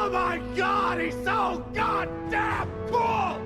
Oh my god, he's so goddamn cool!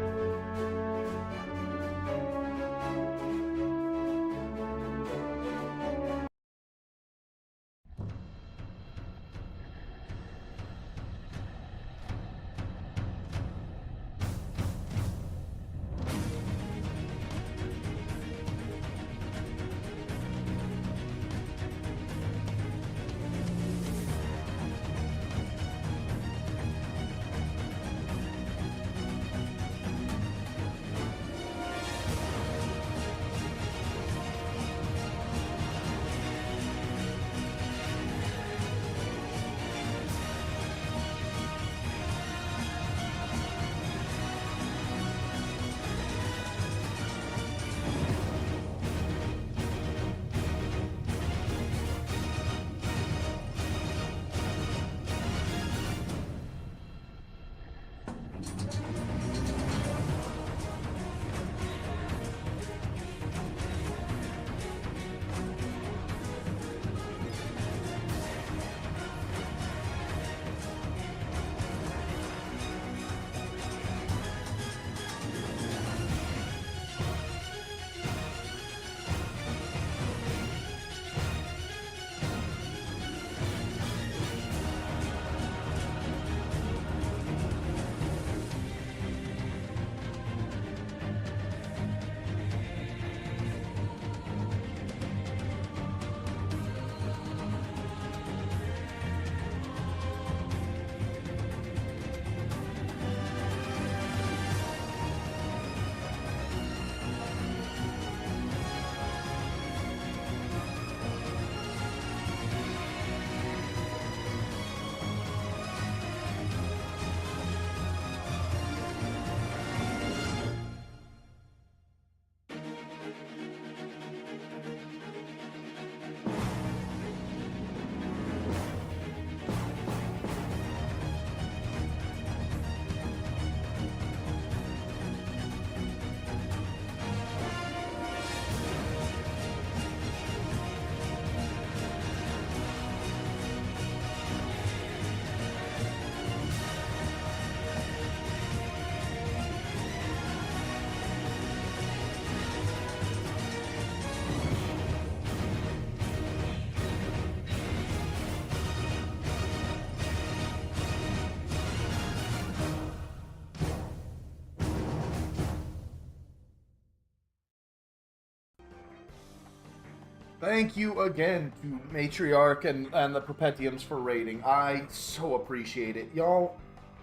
Thank you again to Matriarch and the Perpetiums for raiding. I so appreciate it. Y'all,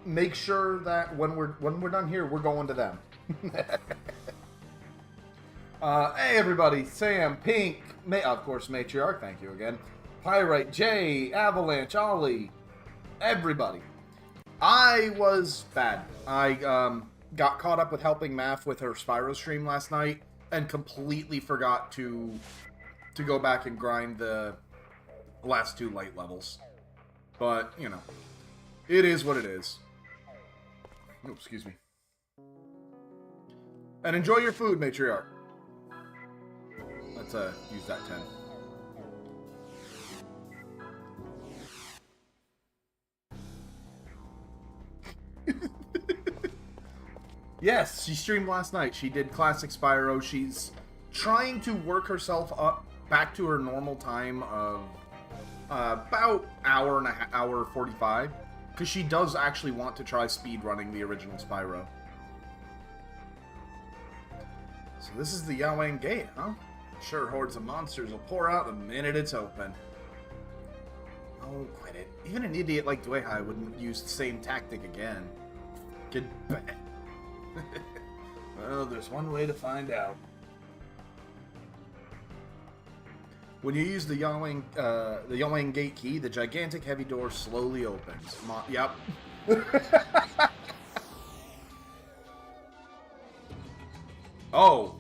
make sure that when we're done here, we're going to them. Hey everybody, Sam, Pink, of course Matriarch, thank you again. Pyrite, Jay, Avalanche, Ollie, everybody. I was bad. I got caught up with helping Math with her Spyro stream last night and completely forgot to go back and grind the last 2 light levels. But, you know, it is what it is. Oh, excuse me. And enjoy your food, Matriarch. Let's use that 10. Yes, she streamed last night. She did Classic Spyro. She's trying to work herself up back to her normal time of about hour 45, because she does actually want to try speed running the original Spyro. So this is the Yawang Gate, huh? Sure, hordes of monsters will pour out the minute it's open. Oh, quit it. Even an idiot like Dehuai wouldn't use the same tactic again. Good bet. Well, there's one way to find out. When you use the Yawang Gate key, the gigantic heavy door slowly opens. Yep. Oh,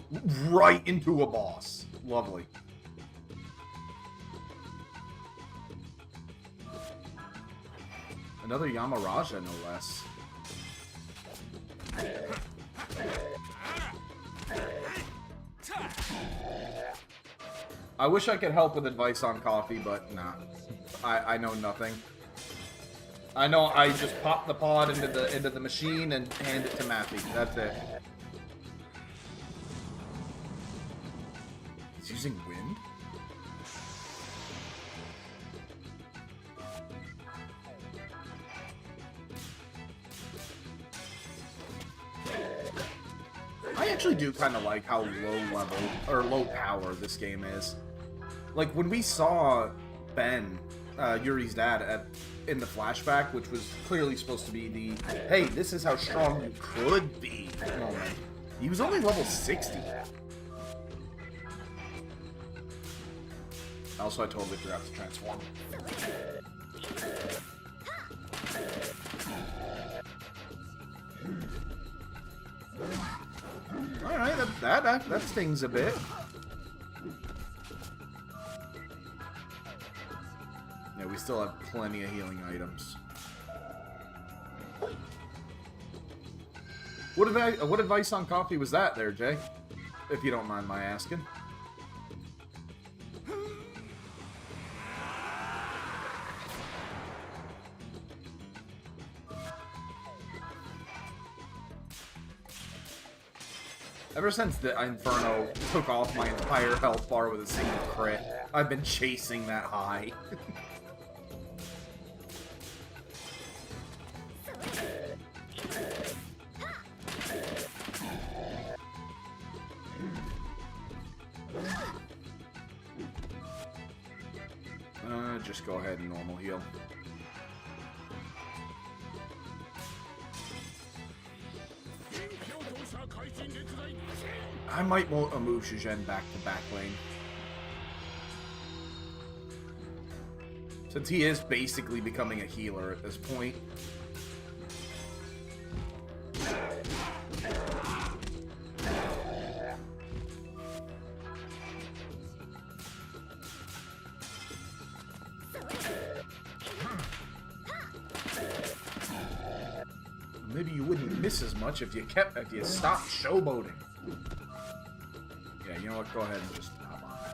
right into a boss. Lovely. Another Yamaraja, no less. I wish I could help with advice on coffee, but nah. I know nothing. I know I just pop the pod into the machine and hand it to Mappy. That's it. He's using wind? I actually do kind of like how low level, or low power this game is. Like, when we saw Ben, Yuri's dad, in the flashback, which was clearly supposed to be the, hey, this is how strong you could be moment, he was only level 60. Also, I totally forgot to transform. Alright, that stings a bit. Yeah, we still have plenty of healing items. What advice on coffee was that there, Jay? If you don't mind my asking. Ever since the Inferno took off my entire health bar with a single crit, I've been chasing that high. Just go ahead and normal heal. I might want to move Shizhen back to back lane. Since he is basically becoming a healer at this point. Maybe you wouldn't miss as much if you stopped showboating. Yeah, you know what? Go ahead and just hop on it.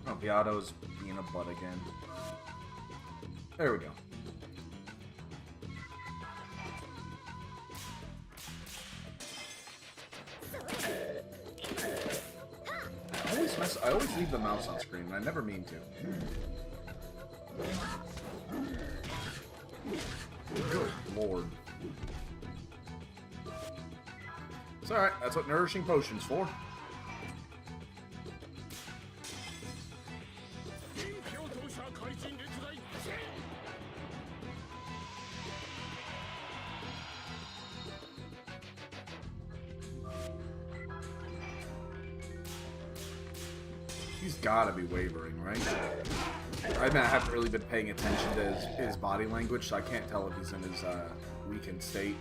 Oh, Beato's being a butt again. There we go. I always leave the mouse on screen, and I never mean to. Good lord. It's alright, that's what nourishing potion's for. He's gotta be wavering, right? I mean, I haven't really been paying attention to his body language, so I can't tell if he's in his weakened state.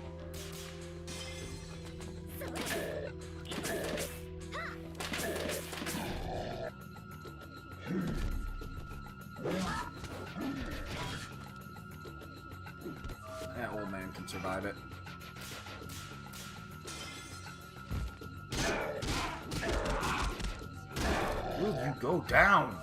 That old man can survive it. Will you go down?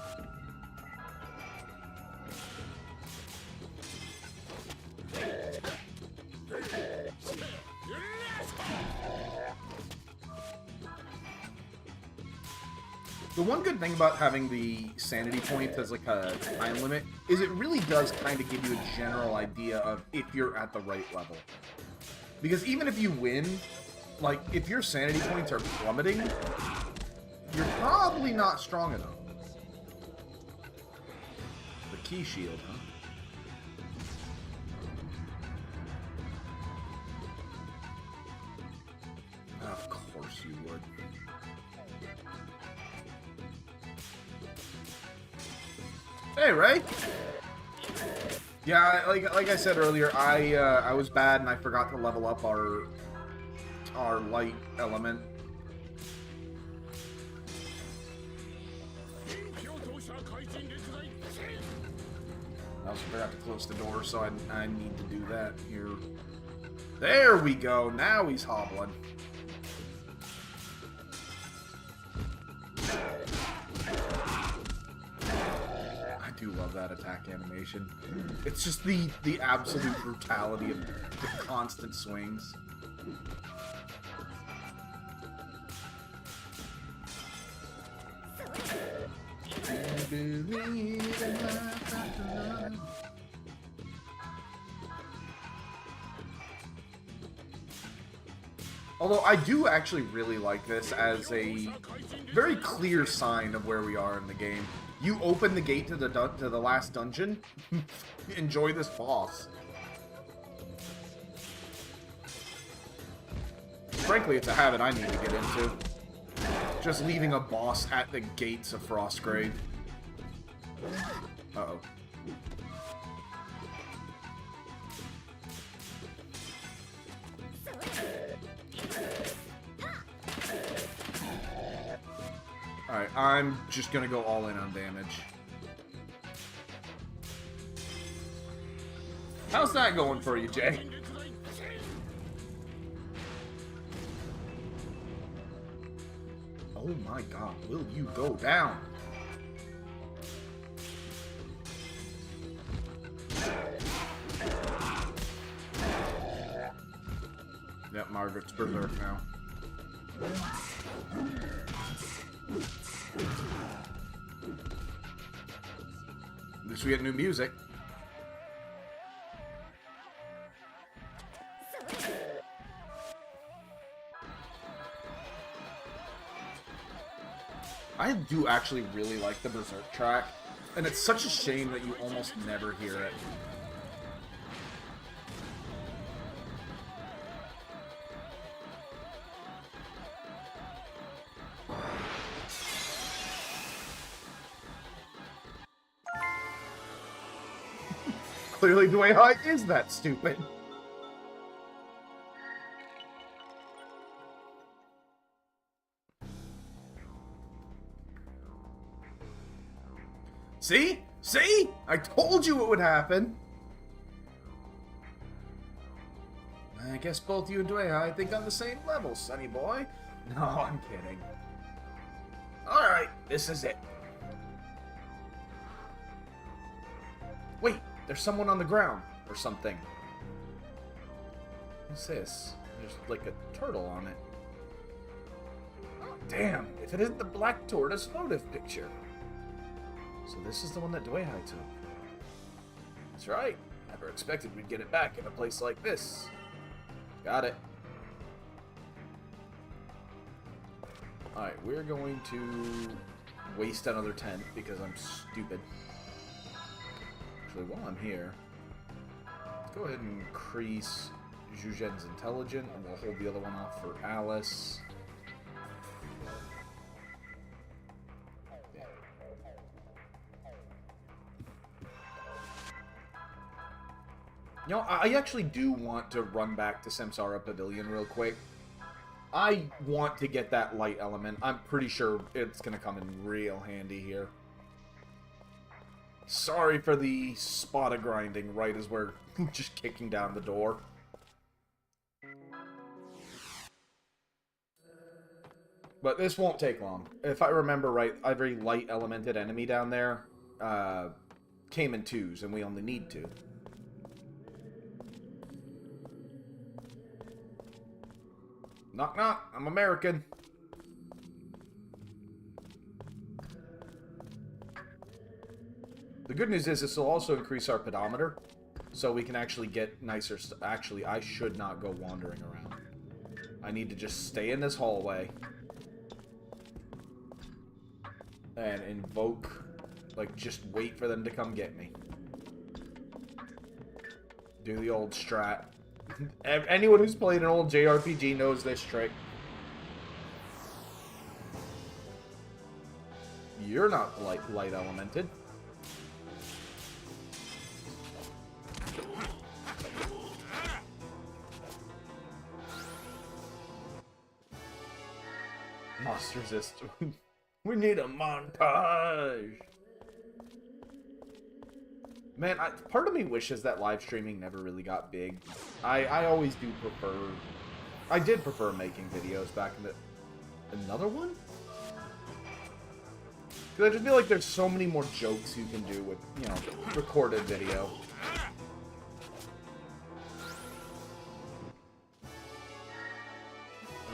The one good thing about having the sanity point as like a time limit is it really does kind of give you a general idea of if you're at the right level. Because even if you win, like if your sanity points are plummeting, you're probably not strong enough. The key shield, huh? Of course you would. Hey, Ray. Yeah, like I said earlier, I was bad and I forgot to level up our light element. I also forgot to close the door, so I need to do that here. There we go. Now he's hobbling. I do love that attack animation. It's just the absolute brutality of the constant swings. Although I do actually really like this as a very clear sign of where we are in the game. You open the gate to the last dungeon. Enjoy this boss. Frankly, it's a habit I need to get into. Just leaving a boss at the gates of Frostgrave. Uh-oh. Alright, I'm just gonna go all in on damage. How's that going for you, Jay? Oh my god, will you go down? Yep, Margaret's berserk now. At least we get new music. I do actually really like the Berserk track, and it's such a shame that you almost never hear it. Clearly, Dehuai is that stupid. See? See? I told you it would happen. I guess both you and Dehuai think on the same level, sonny boy. No, I'm kidding. Alright, this is it. Wait, there's someone on the ground, or something. What's this? There's like a turtle on it. Oh, damn, if it isn't the black tortoise votive picture. So this is the one that Dehuai took. That's right. Never expected we'd get it back in a place like this. Got it. Alright, we're going to waste another tent because I'm stupid. Actually, while I'm here, let's go ahead and increase Zhugen's intelligence, and we'll hold the other one off for Alice. You know, I actually do want to run back to Samsara Pavilion real quick. I want to get that light element. I'm pretty sure it's going to come in real handy here. Sorry for the spot of grinding right as we're just kicking down the door. But this won't take long. If I remember right, every light elemented enemy down there came in twos, and we only need two. Knock knock, I'm American. The good news is this will also increase our pedometer, so we can actually get nicer actually, I should not go wandering around. I need to just stay in this hallway and invoke, like, just wait for them to come get me. Do the old strat. Anyone who's played an old JRPG knows this trick. You're not light elemented. Must resist. We need a montage. Man, part of me wishes that live streaming never really got big. I always do prefer... I did prefer making videos back in the... Another one? Because I just feel like there's so many more jokes you can do with, you know, recorded video.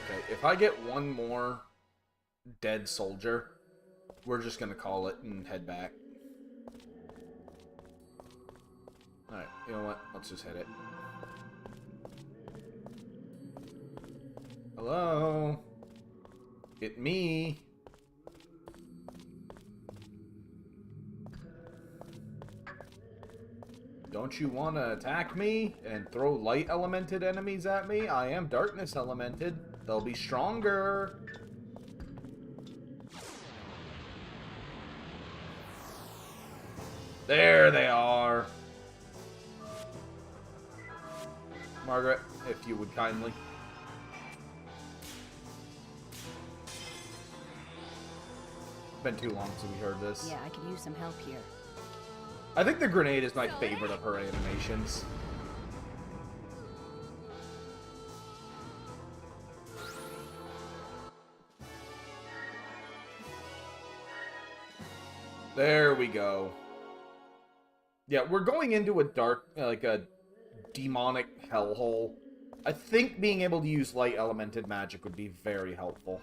Okay, if I get one more dead soldier, we're just gonna call it and head back. Alright, you know what? Let's just hit it. Hello? It me. Don't you want to attack me and throw light elemented enemies at me? I am darkness elemented. They'll be stronger. There they are. Margaret, if you would kindly. Been too long since we heard this. Yeah, I could use some help here. I think the grenade is my favorite of her animations. There we go. Yeah, we're going into a dark, like a demonic hellhole. I think being able to use light elemented magic would be very helpful.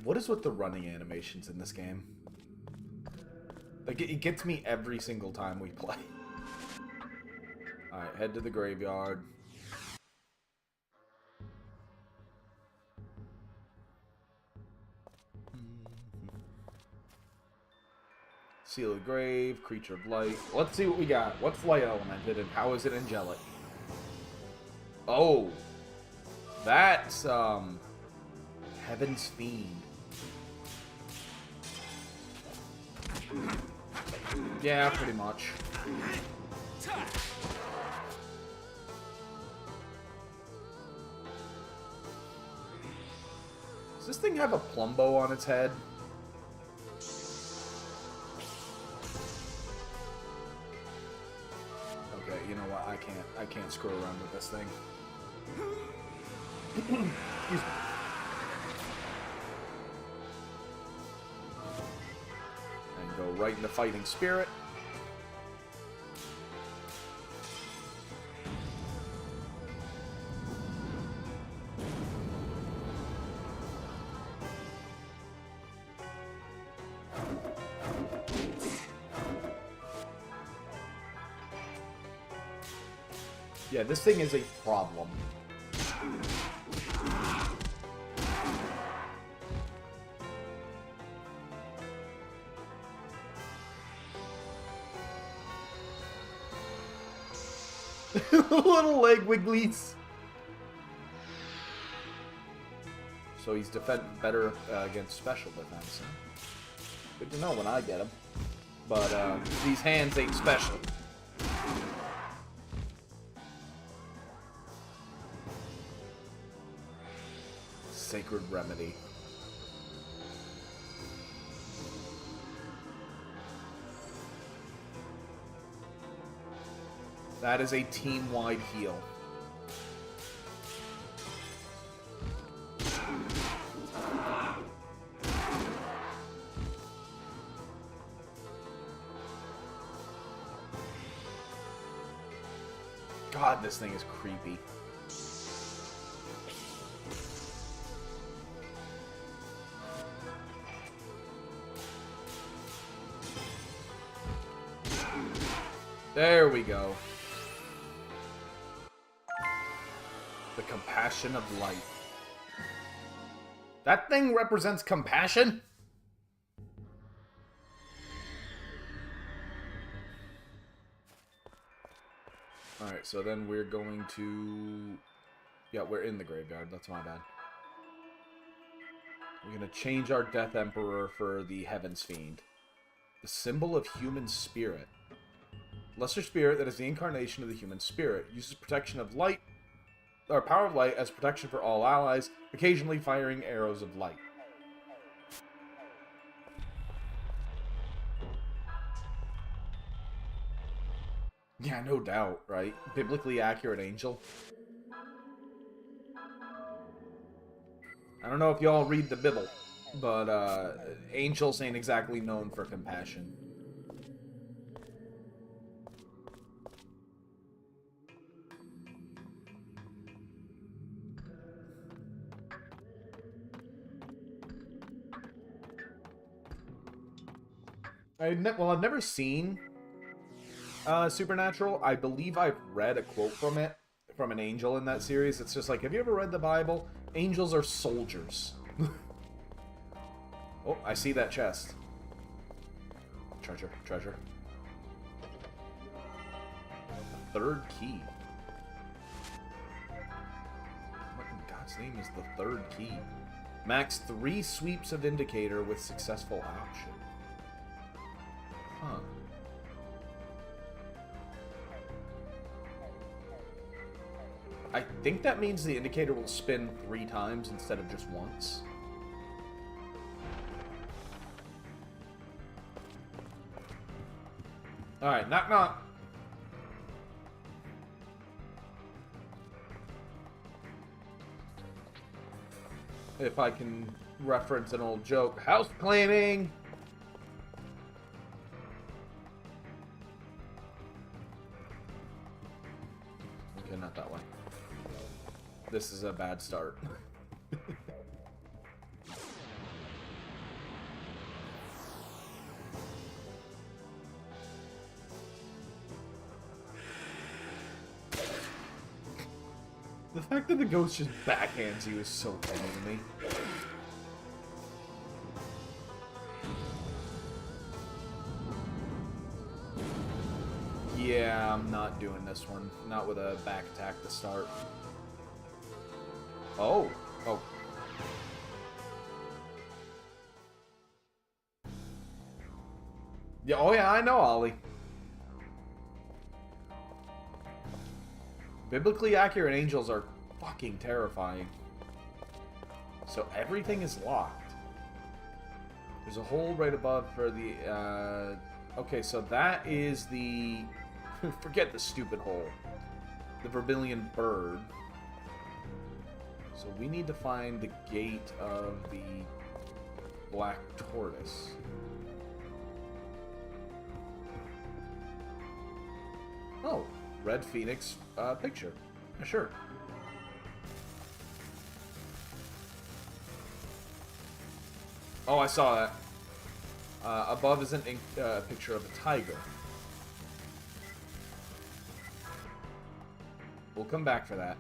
What is with the running animations in this game? Like, it gets me every single time we play. Alright, head to the graveyard. Seal of the grave, creature of light. Let's see what we got. What's light elemented and how is it angelic? Oh. That's, Heaven's Fiend. Yeah, pretty much. Does this thing have a plumbo on its head? Okay, you know what? I can't screw around with this thing. Excuse me. Go right into Fighting Spirit. Yeah, this thing is a problem. Little leg wigglies. So he's better against special defense. Huh? Good to know when I get him. But these hands ain't special. Sacred Remedy. That is a team-wide heal. God, this thing is creepy. There we go. The compassion of light. That thing represents compassion? Alright, so then we're going to... Yeah, we're in the graveyard. That's my bad. We're going to change our Death Emperor for the Heaven's Fiend. The symbol of human spirit. Lesser spirit that is the incarnation of the human spirit. Uses protection of light. or power of light as protection for all allies, occasionally firing arrows of light. Yeah, no doubt, right? Biblically accurate angel. I don't know if y'all read the Bible, but angels ain't exactly known for compassion. Well, I've never seen Supernatural. I believe I've read a quote from it, from an angel in that series. It's just like, have you ever read the Bible? Angels are soldiers. Oh, I see that chest. Treasure, treasure. The third key. What in God's name is the third key? Max 3 sweeps of indicator with successful action. Huh. I think that means the indicator will spin 3 times instead of just once. Alright, knock knock. If I can reference an old joke. House cleaning! Okay, not that way. This is a bad start. The fact that the ghost just backhands you is so funny to me. Yeah, I'm not doing this one. Not with a back attack to start. Oh. Oh. Yeah, oh yeah, I know, Ollie. Biblically accurate angels are fucking terrifying. So everything is locked. There's a hole right above for the, okay, so that is the... Forget the stupid hole. The vermilion bird. So we need to find the gate of the black tortoise. Oh, red phoenix picture. Yeah, sure. Oh, I saw that. Above is a picture of a tiger. We'll come back for that.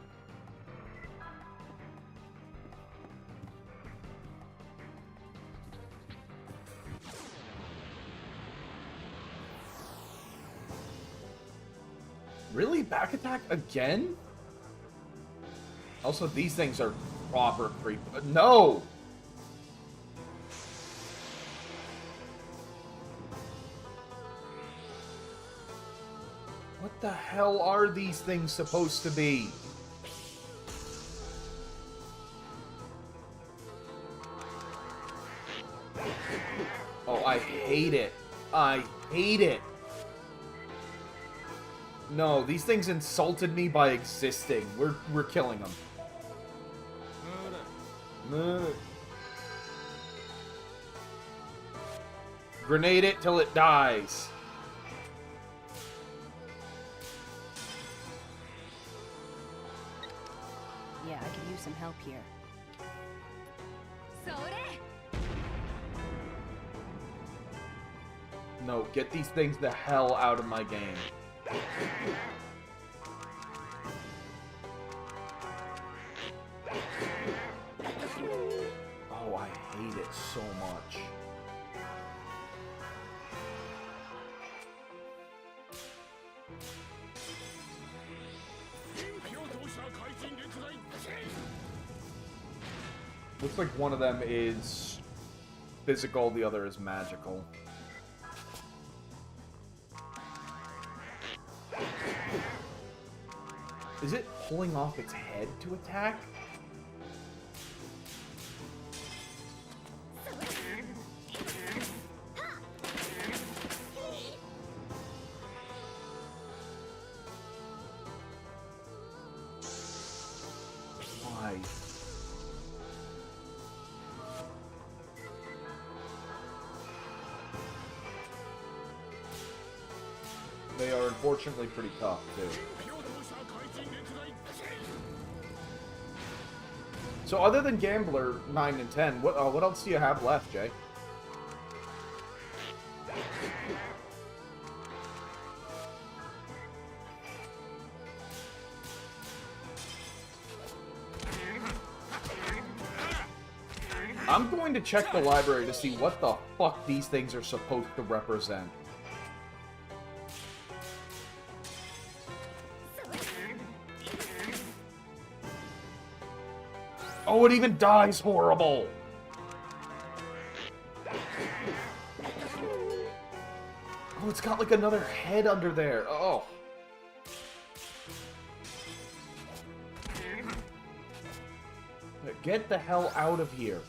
Really? Back attack again? Also, these things are proper creep. No! What the hell are these things supposed to be? Oh, I hate it. I hate it. No, these things insulted me by existing. We're killing them. Grenade it till it dies. Yeah, I could use some help here. No, get these things the hell out of my game. Oh, I hate it so much. Looks like one of them is physical, the other is magical. Is it pulling off its head to attack? Why? They are unfortunately pretty tough, too. So other than Gambler 9 and 10, what else do you have left, Jay? I'm going to check the library to see what the fuck these things are supposed to represent. Oh, it even dies horrible! Oh, it's got like another head under there. Oh. Get the hell out of here.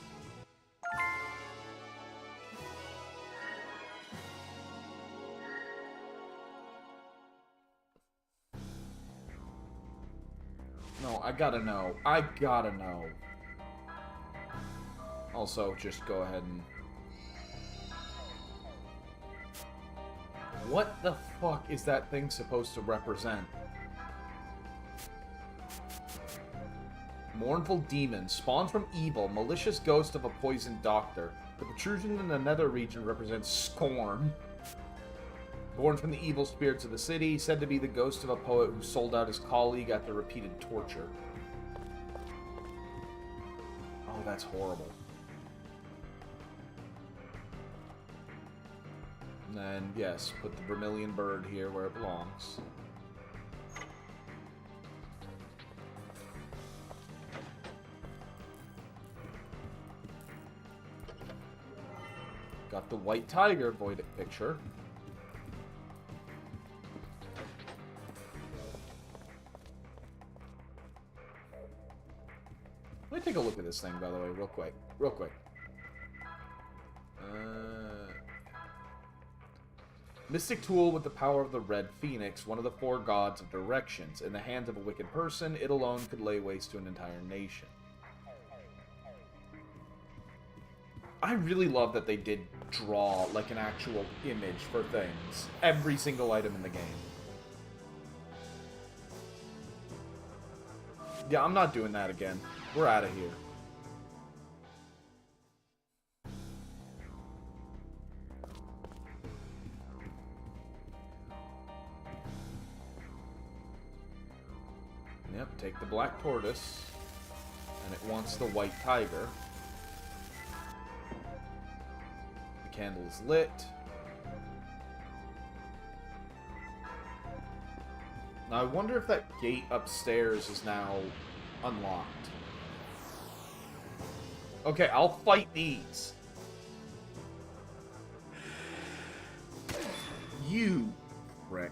No, I gotta know. I gotta know. Also, just go ahead and... What the fuck is that thing supposed to represent? Mournful demon, spawned from evil, malicious ghost of a poisoned doctor. The protrusion in the nether region represents scorn. Born from the evil spirits of the city, said to be the ghost of a poet who sold out his colleague after repeated torture. Oh, that's horrible. And then, yes, put the vermilion bird here where it belongs. Got the white tiger void picture. Let me take a look at this thing, by the way, real quick. Real quick. Mystic tool with the power of the red phoenix, one of the 4 gods of directions. In the hands of a wicked person, it alone could lay waste to an entire nation. I really love that they did draw, like, an actual image for things. Every single item in the game. Yeah, I'm not doing that again. We're out of here. Yep, take the black tortoise. And it wants the white tiger. The candle is lit. Now I wonder if that gate upstairs is now unlocked. Okay, I'll fight these. You prick.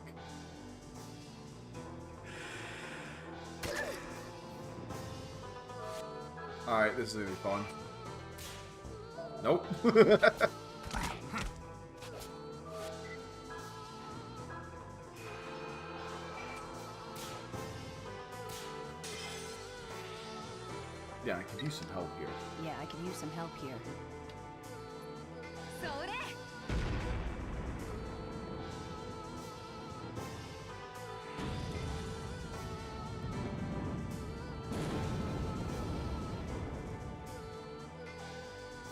Alright, this is gonna be fun. Nope. Yeah, I could use some help here. Yeah, I could use some help here.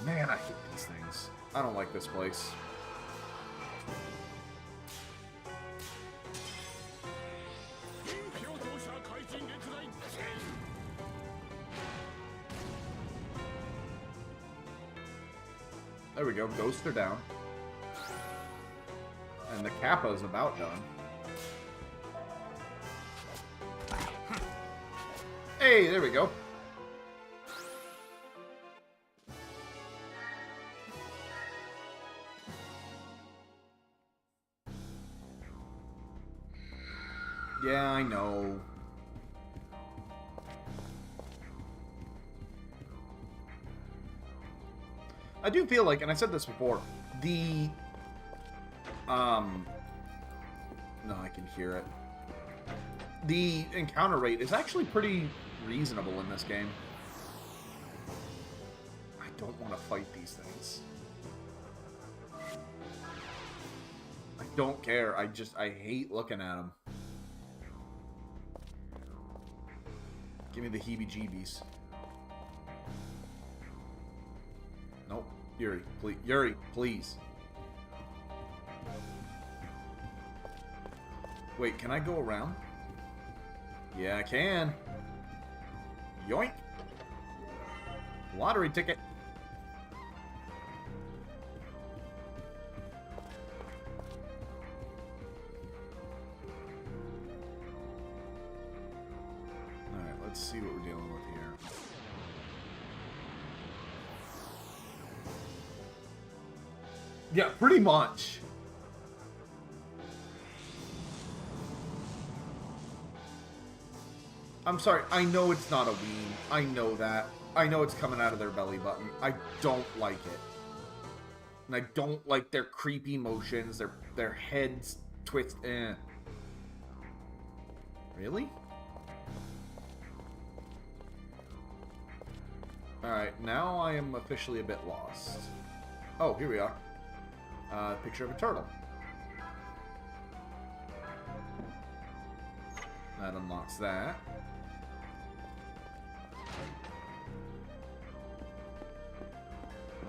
Man, I hate these things. I don't like this place. There we go, ghosts are down. And the Kappa's about done. Hey, there we go. Yeah, I know. I do feel like, and I said this before, the... No, I can hear it. The encounter rate is actually pretty reasonable in this game. I don't want to fight these things. I don't care. I hate looking at them. Give me the heebie-jeebies. Nope. Yuri, please. Yuri, please. Wait, can I go around? Yeah, I can. Yoink. Lottery ticket. Alright, let's see what we're dealing with here. Yeah, pretty much. I'm sorry, I know it's not a ween. I know that. I know it's coming out of their belly button. I don't like it. And I don't like their creepy motions, their heads twist. Really? Alright, now I am officially a bit lost. Oh, here we are. Picture of a turtle. That unlocks that.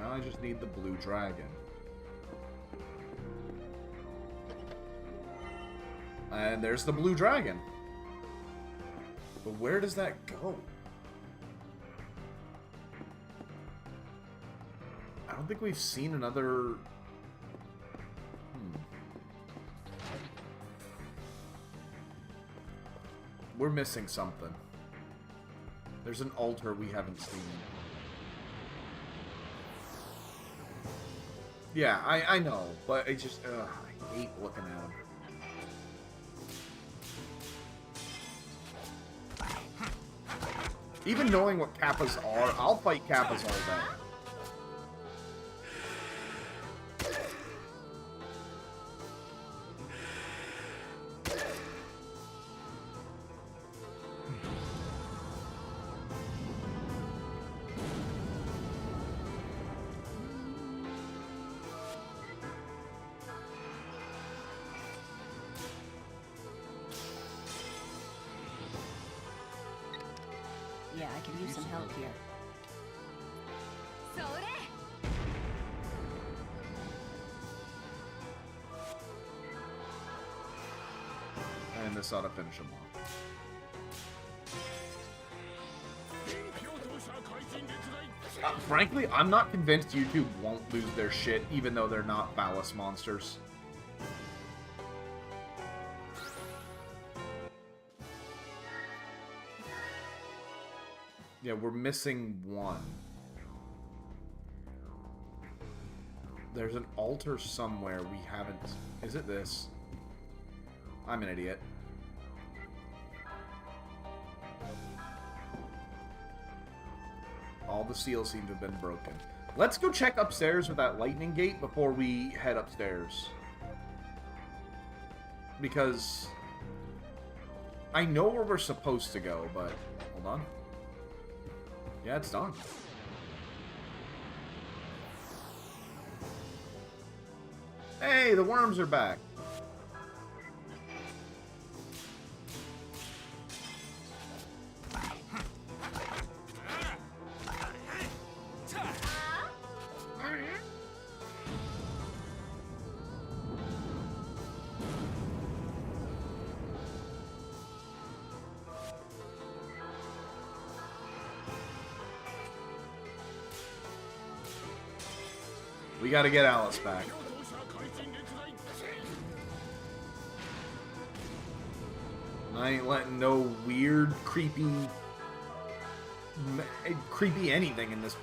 Now I just need the blue dragon. And there's the blue dragon. But where does that go? I don't think we've seen another... We're missing something. There's an altar we haven't seen. Yeah, I know, but I just, I hate looking at him. Even knowing what kappas are, I'll fight kappas all day. Yeah, I can use some help here. And this ought to finish him off. Frankly, I'm not convinced YouTube won't lose their shit, even though they're not phallus monsters. Yeah, we're missing one. There's an altar somewhere we haven't... Is it this? I'm an idiot. All the seals seem to have been broken. Let's go check upstairs with that lightning gate before we head upstairs. Because... I know where we're supposed to go, but... Hold on. Yeah, it's done. Hey, the worms are back. We gotta get Alice back. I ain't letting no weird, creepy anything in this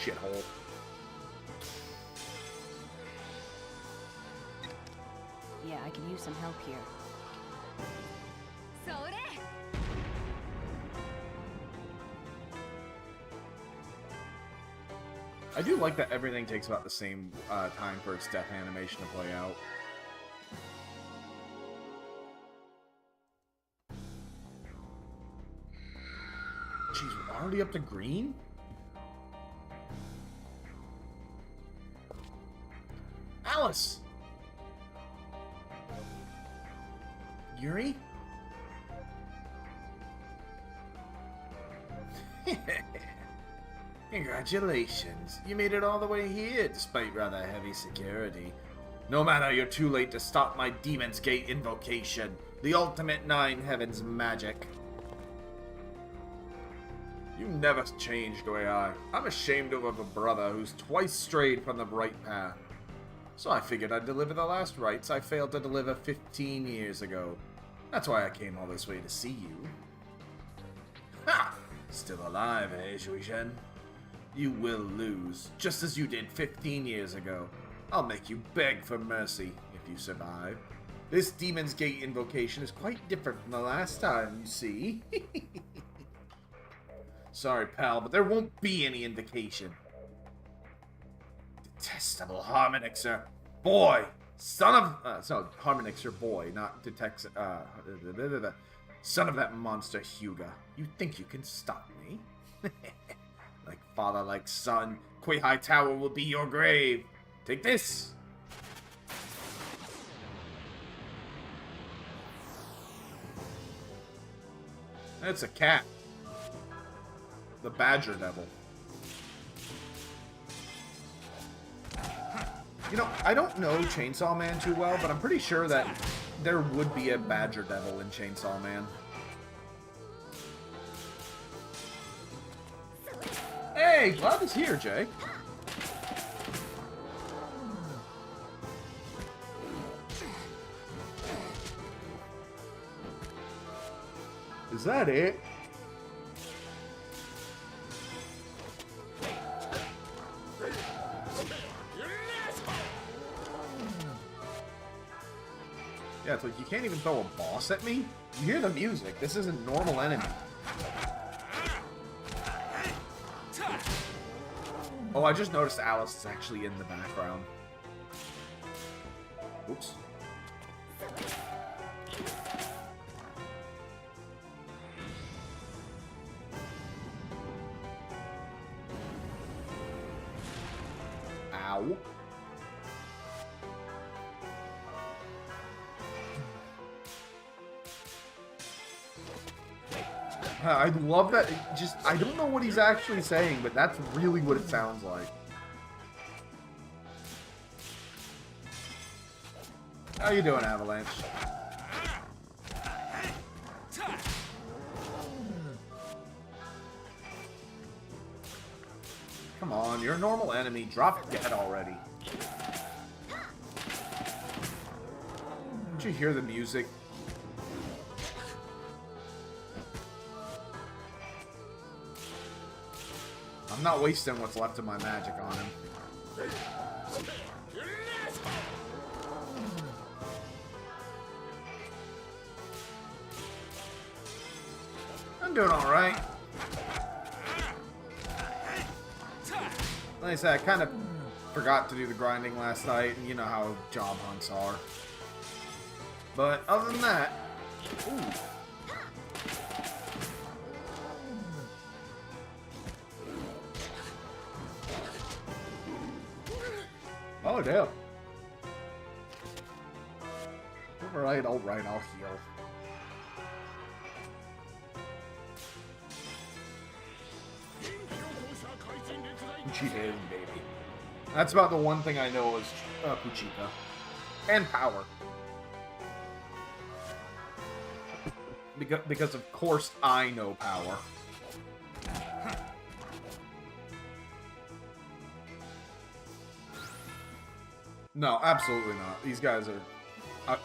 shithole. Yeah, I can use some help here. I do like that everything takes about the same time for its death animation to play out. Jeez, we're already up to green? Alice! Yuri? Congratulations. You made it all the way here, despite rather heavy security. No matter, you're too late to stop my Demon's Gate invocation. The ultimate Nine Heavens magic. You never changed, Dehuai. I'm ashamed of a brother who's twice strayed from the right path. So I figured I'd deliver the last rites I failed to deliver 15 years ago. That's why I came all this way to see you. Ha! Still alive, eh, Shuishen? You will lose, just as you did 15 years ago. I'll make you beg for mercy if you survive. This Demon's Gate invocation is quite different from the last time, you see? Sorry, pal, but there won't be any invocation. Detestable Harmonixer. Boy! Son of... so, Harmonixer boy, not detect... son of that monster Hyuga. You think you can stop me? Like father, like son, Dehuai Tower will be your grave. Take this! It's a cat. The Badger Devil. You know, I don't know Chainsaw Man too well, but I'm pretty sure that there would be a Badger Devil in Chainsaw Man. Hey, glad he's here, Jay. Is that it? Yeah, it's like, you can't even throw a boss at me? You hear the music. This isn't normal enemy. Oh, I just noticed Alice is actually in the background. Oops. Ow. I love that. I don't know what he's actually saying, but that's really what it sounds like. How you doing, Avalanche? Come on, you're a normal enemy. Drop dead already. Did you hear the music? I'm not wasting what's left of my magic on him. I'm doing alright. Like I said, I kind of forgot to do the grinding last night, and you know how job hunts are. But other than that... Ooh. Oh, damn. Alright, I'll heal. Puchita is baby. That's about the one thing I know is Puchita. And power. Because of course I know power. No, absolutely not. These guys are...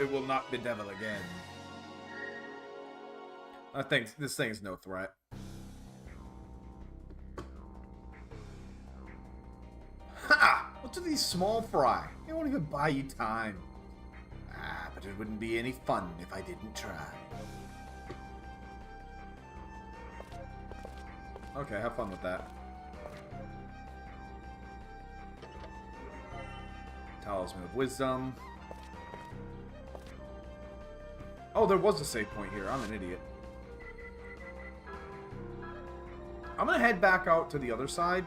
it will not bedevil again. I think this thing's no threat. Ha! What do these small fry? They won't even buy you time. Ah, but it wouldn't be any fun if I didn't try. Okay, have fun with that. Talisman of Wisdom. Oh, there was a save point here. I'm an idiot. I'm gonna head back out to the other side.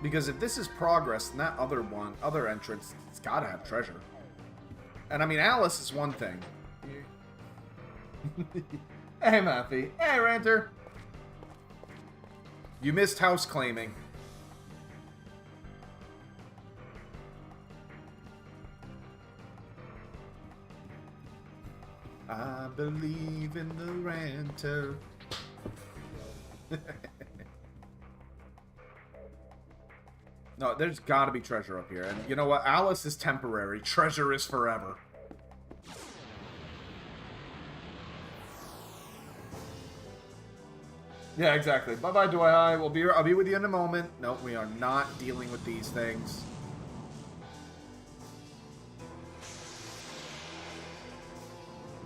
Because if this is progress, then that other entrance, it's gotta have treasure. And I mean, Alice is one thing. Hey, Matthew. Hey, Ranter. You missed house claiming. I believe in the Ranter. No, there's gotta be treasure up here. And you know what? Alice is temporary. Treasure is forever. Yeah, exactly. Bye-bye, Dehuai. I'll be with you in a moment. No, we are not dealing with these things.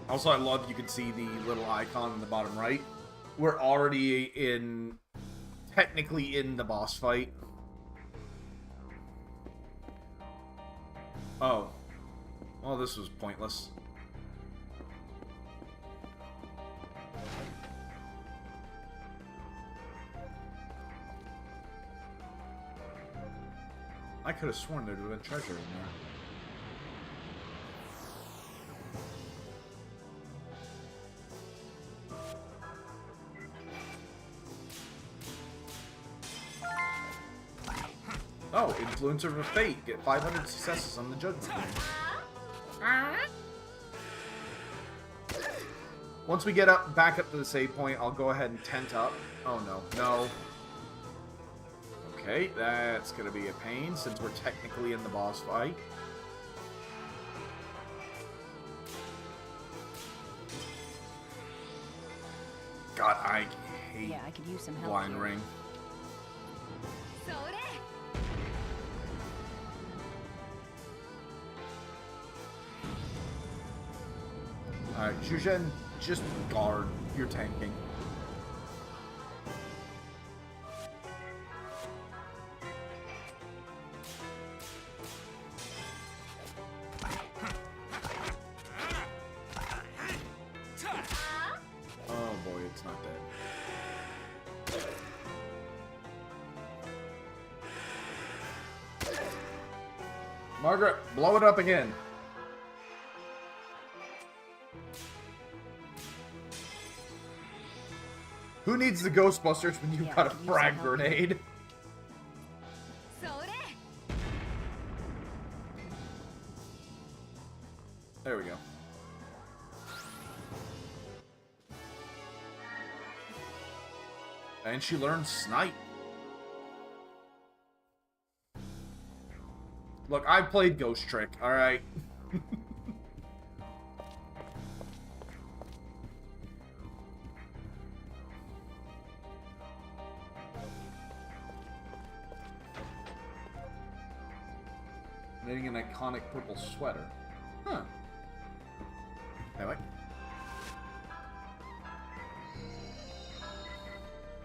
Also, I love you can see the little icon in the bottom right. We're already technically in the boss fight. Oh. Well, this was pointless. I could have sworn there would have been treasure in there. Oh, Influencer of Fate. Get 500 successes on the Judgment Ring. Once we get back up to the save point, I'll go ahead and tent up. Oh, no. No. Okay, that's going to be a pain since we're technically in the boss fight. God, I hate Yeah, I could use some help Blind here. Ring. Alright, Shushen, just guard. You're tanking. Oh boy, it's not dead. Margaret, blow it up again. Who needs the Ghostbusters when you've Yeah, got a use frag that. grenade? There we go. And she learned Snipe. Look, I've played Ghost Trick, alright? Knitting an iconic purple sweater. Huh. Anyway.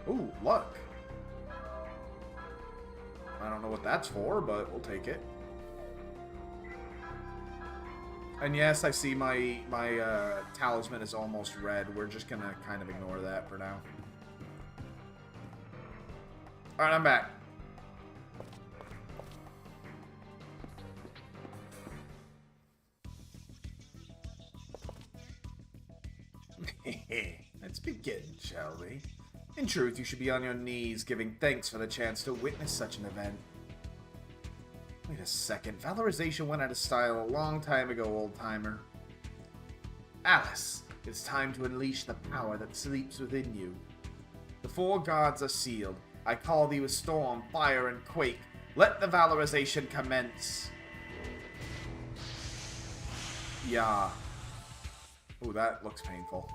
Ooh, luck. I don't know what that's for, but we'll take it. And yes, I see my talisman is almost red. We're just gonna kind of ignore that for now. Alright, I'm back. Let's begin, shall we? In truth, you should be on your knees giving thanks for the chance to witness such an event. Wait a second. Valorization went out of style a long time ago, old-timer. Alice, it's time to unleash the power that sleeps within you. The four gods are sealed. I call thee with storm, fire, and quake. Let the valorization commence. Yeah. Ooh, that looks painful.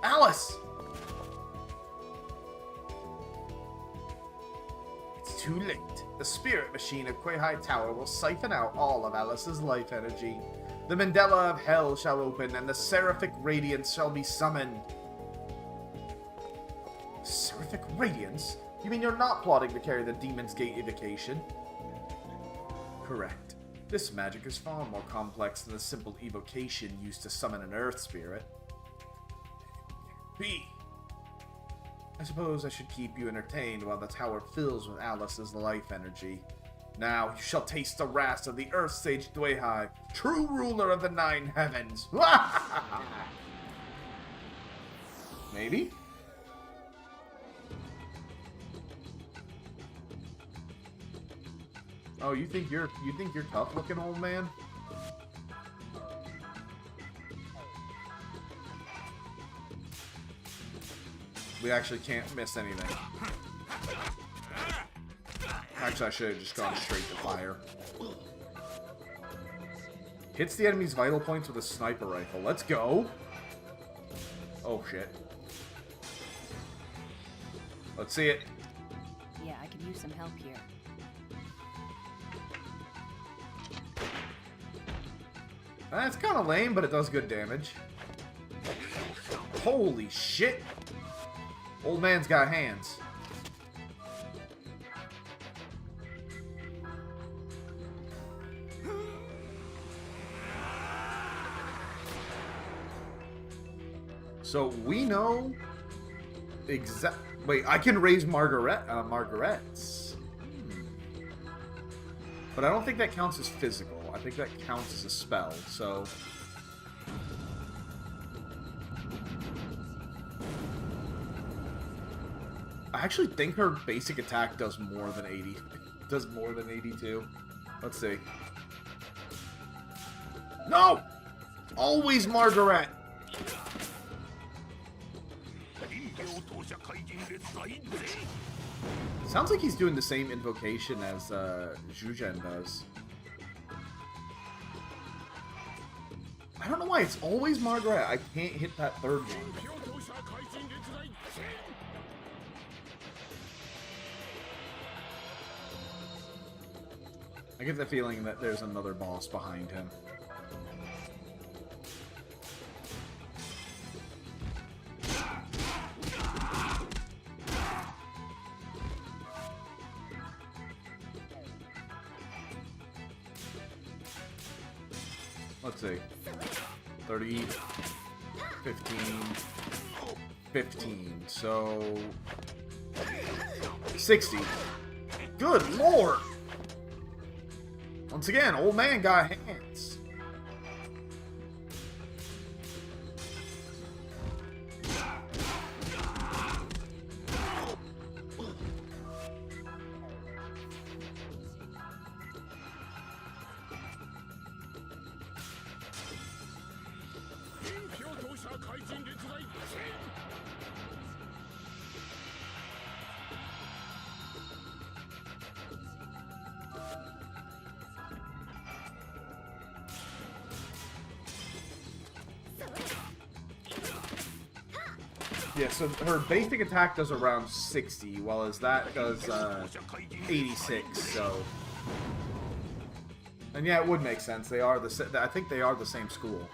Alice! It's too late. The spirit machine of Dehuai Tower will siphon out all of Alice's life energy. The mandala of hell shall open, and the seraphic radiance shall be summoned. Seraphic radiance? You mean you're not plotting to carry the Demon's Gate evocation? Correct. This magic is far more complex than the simple evocation used to summon an earth spirit. B. I suppose I should keep you entertained while the tower fills with Alice's life energy. Now you shall taste the wrath of the Earth Sage Dehuai, true ruler of the 9 heavens. Maybe? Oh, you think you're tough looking, old man? We actually can't miss anything. Actually, I should have just gone straight to fire. Hits the enemy's vital points with a sniper rifle. Let's go! Oh, shit. Let's see it. Yeah, I could use some help here. It's kind of lame, but it does good damage. Holy shit! Old man's got hands. So we know Wait, I can raise Margaret's. But I don't think that counts as physical. I think that counts as a spell, so... I actually think her basic attack does more than 80. Does more than 82. Let's see. No! Always Margaret! Sounds like he's doing the same invocation as Zhuzhen does. I don't know why it's always Margaret. I can't hit that third one. I get the feeling that there's another boss behind him. Let's see. 30, 15, 15, so 60. Good lord! Once again, old man got hands. Yeah, so her basic attack does around 60, while as that does 86, so... And yeah, it would make sense. They are I think they are the same school.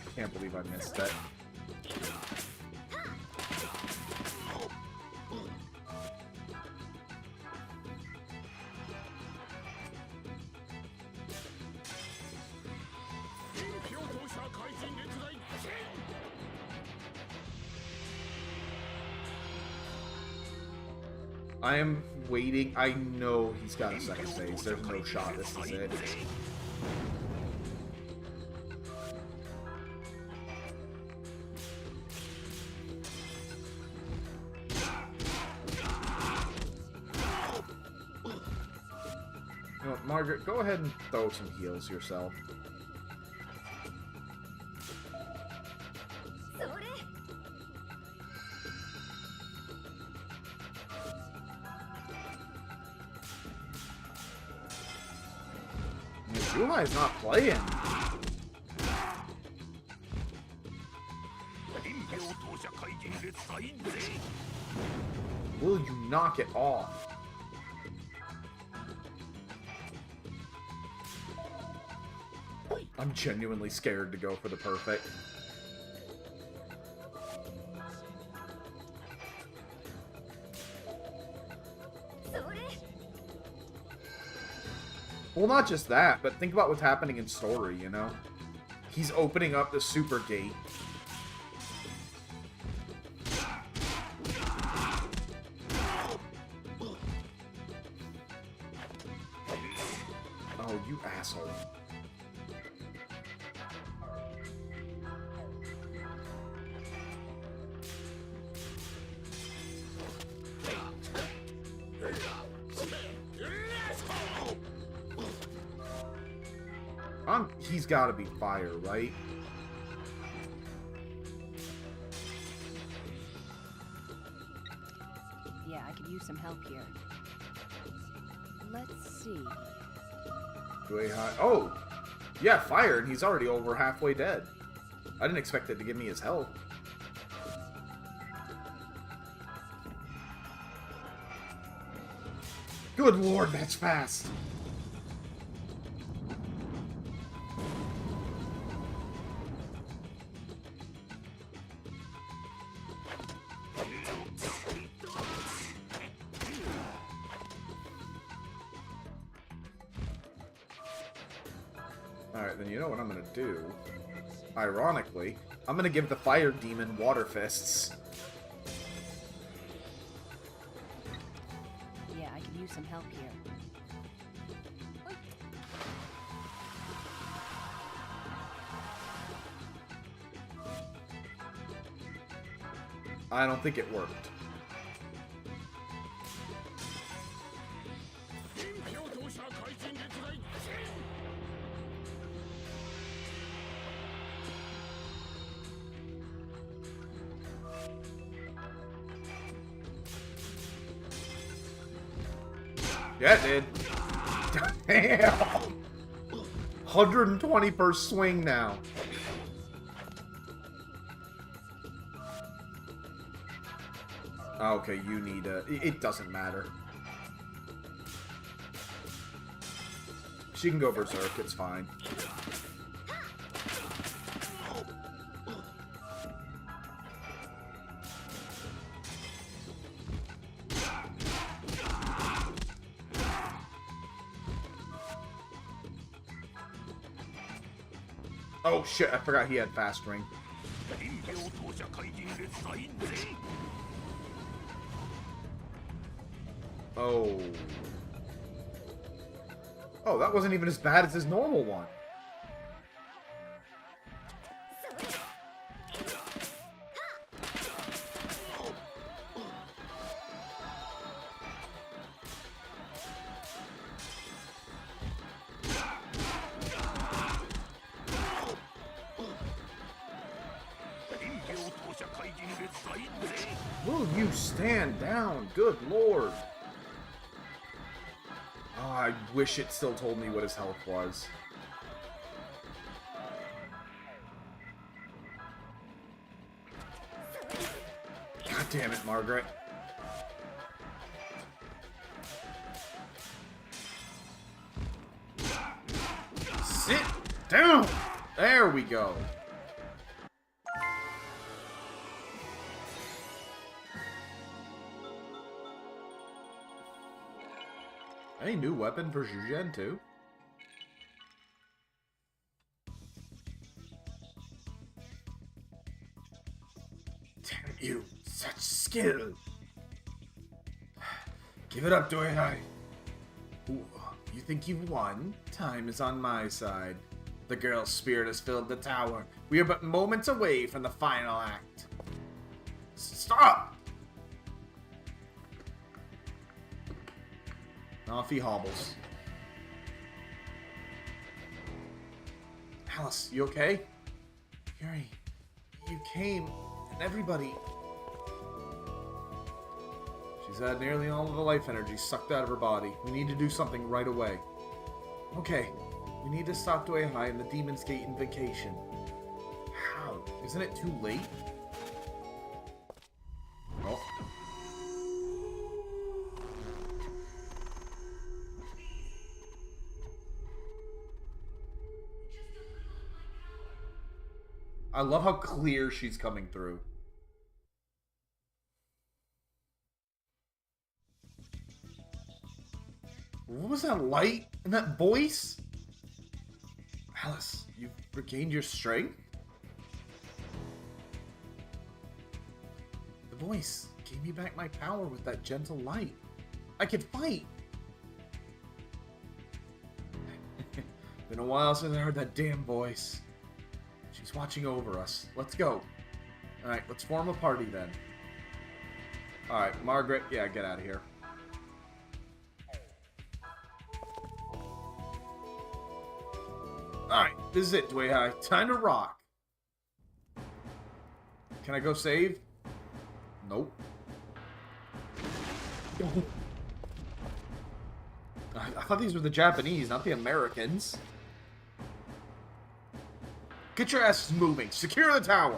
I can't believe I missed that. I am waiting. I know he's got a second phase. There's no shot. This is it. You know what, Margaret, go ahead and throw some heals yourself. Dehuai's not playing. Will you knock it off? I'm genuinely scared to go for the perfect. Well, not just that, but think about what's happening in story, you know? He's opening up the super gate. Oh, you asshole. He's got to be fire, right? Yeah, I could use some help here. Let's see. Dehuai. Oh! Yeah, fire, and he's already over halfway dead. I didn't expect it to give me his health. Good lord, that's fast! Alright, then you know what I'm gonna do. Ironically, I'm gonna give the fire demon water fists. Yeah, I could use some help here. I don't think it worked. Yeah, it did. Damn! 120 per swing now. Okay, you need a... It doesn't matter. She can go berserk, it's fine. Oh shit, I forgot he had fast ring. Oh. Oh, that wasn't even as bad as his normal one. Will you stand down? Good lord. Oh, I wish it still told me what his health was. God damn it, Margaret. Sit down! There we go. Any new weapon for Zhujian too? Damn you, such skill! Give it up, Dehuai. Ooh, you think you've won? Time is on my side. The girl's spirit has filled the tower. We are but moments away from the final act. Stop! Off he hobbles. Alice, you okay? Yuri, you came, and everybody... She's had nearly all of the life energy sucked out of her body. We need to do something right away. Okay, we need to stop Dehuai and the Demon's Gate invocation. How? Isn't it too late? Oh. I love how clear she's coming through. What was that light and that voice? Alice, you've regained your strength? The voice gave me back my power with that gentle light. I could fight! Been a while since I heard that damn voice. She's watching over us. Let's go. Alright, let's form a party then. Alright, Margaret, yeah, get out of here. Alright, this is it, Dehuai. Time to rock. Can I go save? Nope. I thought these were the Japanese, not the Americans. Get your asses moving. Secure the tower.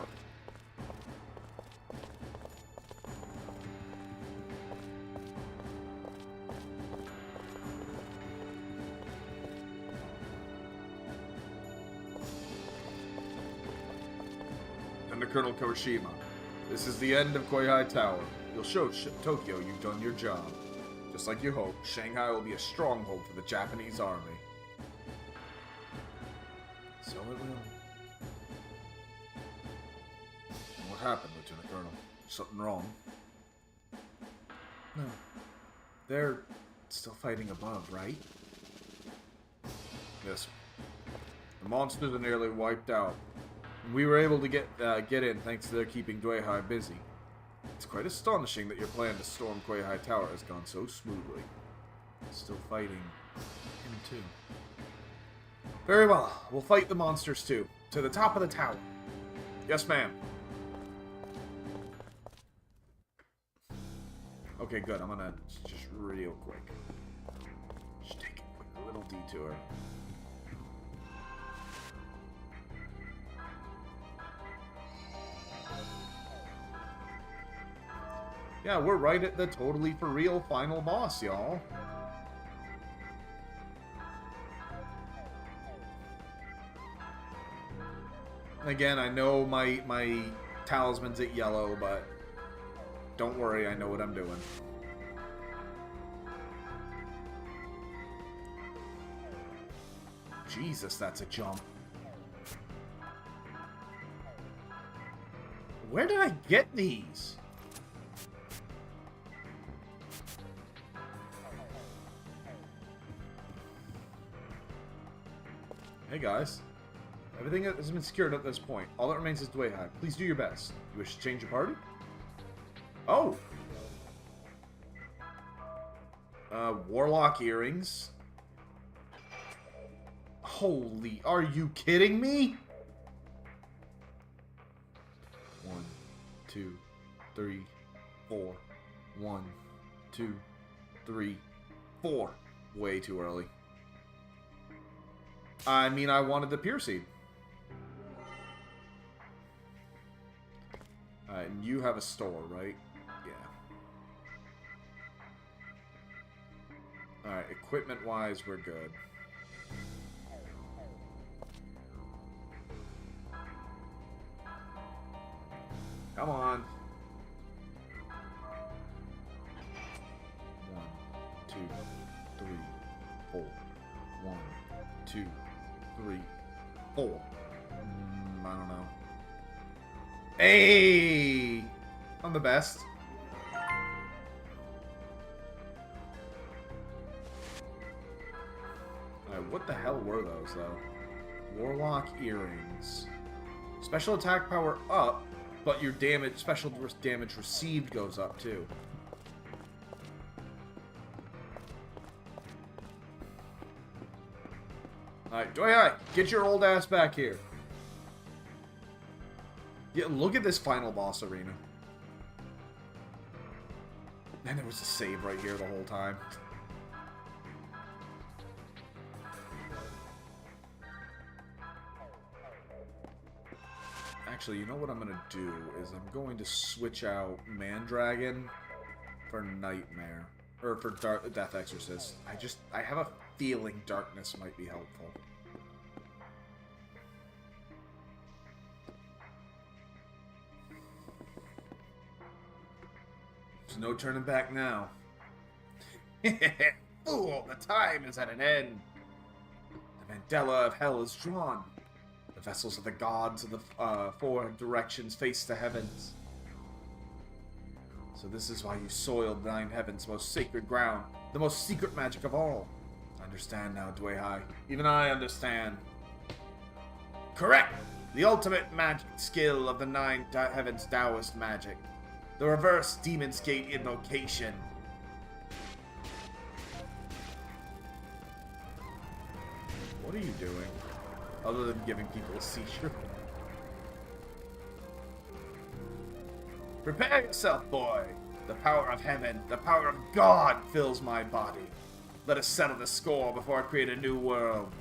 Under Colonel Kawashima, this is the end of Koihai Tower. You'll show Tokyo you've done your job. Just like you hoped, Shanghai will be a stronghold for the Japanese army. So it will. What happened, Lieutenant Colonel? Something wrong? No. They're still fighting above, right? Yes. The monsters are nearly wiped out. We were able to get in thanks to their keeping Dehuai busy. It's quite astonishing that your plan to storm Koihai Tower has gone so smoothly. Still fighting him too. Very well. We'll fight the monsters too. To the top of the tower. Yes, ma'am. Okay, good. I'm gonna just real quick. Just take a quick little detour. Yeah, we're right at the totally for real final boss, y'all. Again, I know my talisman's at yellow, but don't worry, I know what I'm doing. Jesus, that's a jump. Where did I get these? Hey guys, everything has been secured at this point. All that remains is Dehuai. Please do your best. You wish to change your party? Oh! Warlock earrings. Holy, are you kidding me? 1, 2, 3, 4. 1, 2, 3, 4. Way too early. I mean, I wanted the Pure Seed. And you have a store, right? Yeah. Alright, equipment-wise, we're good. Come on. 1, 2, 3, 4. 1, 2, 3, 4. I don't know. Hey! I'm the best. Alright, what the hell were those, though? Warlock earrings. Special attack power up, but your damage, special damage received goes up, too. Alright, Dehuai, get your old ass back here. Yeah, look at this final boss arena. And there was a save right here the whole time. Actually, you know what I'm going to do is I'm going to switch out Mandragon for Nightmare. Or for Death Exorcist. I have a feeling Darkness might be helpful. There's no turning back now. Fool, the time is at an end. The mandala of hell is drawn. The vessels of the gods of the four directions face the heavens. So this is why you soiled nine heavens' most sacred ground, the most secret magic of all. I understand now, Dehuai. Even I understand. Correct! The ultimate magic skill of the nine heavens Taoist magic. The reverse Demon's Gate invocation. What are you doing? Other than giving people a seizure. Prepare yourself, boy. The power of heaven, the power of God fills my body. Let us settle the score before I create a new world.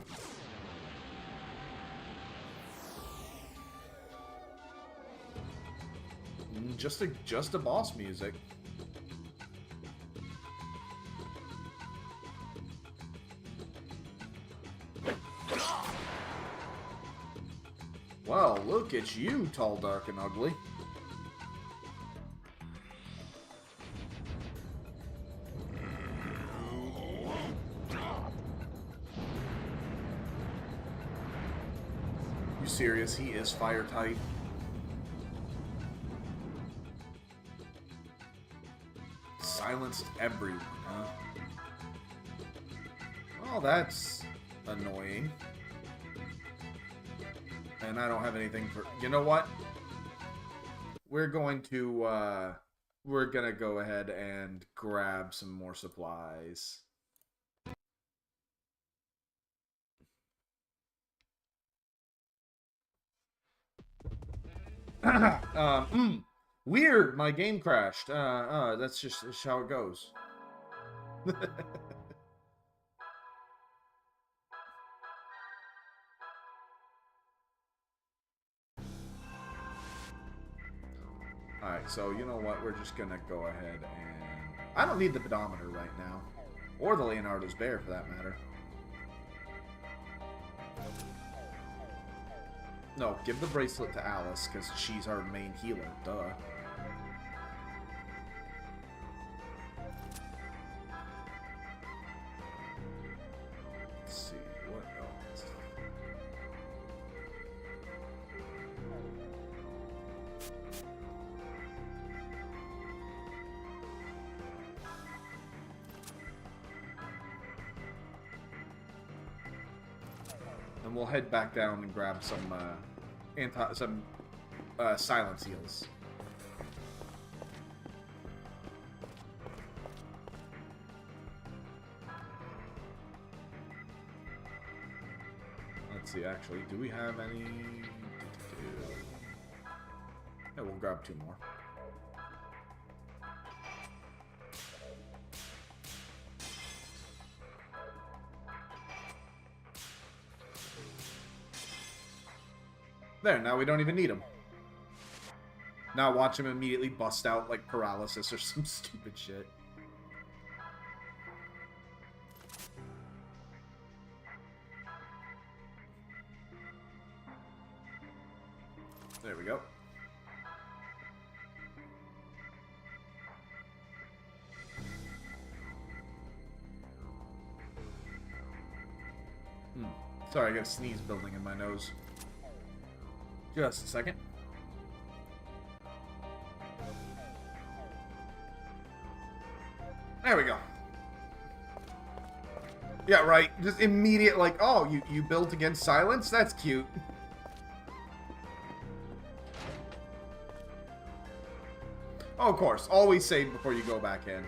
Just a boss music. Well, look at you, tall, dark, and ugly. You serious? He is fire type. Silenced everyone, huh? Well, that's annoying. And I don't have anything for... You know what? We're gonna go ahead and grab some more supplies. Weird, my game crashed. That's just how it goes. Alright, so you know what? We're just gonna go ahead and... I don't need the pedometer right now. Or the Leonardo's bear, for that matter. No, give the bracelet to Alice, because she's our main healer. Duh. Let's see, what else? And we'll head back down and grab some silence heals. Let's see, actually, do we have any? Yeah, we'll grab two more. There, now we don't even need him. Now watch him immediately bust out like paralysis or some stupid shit. There we go. Sorry, I got a sneeze building in my nose. Just a second. There we go. Yeah, right. Just immediate, like, oh, you built against silence? That's cute. Oh, of course. Always save before you go back in.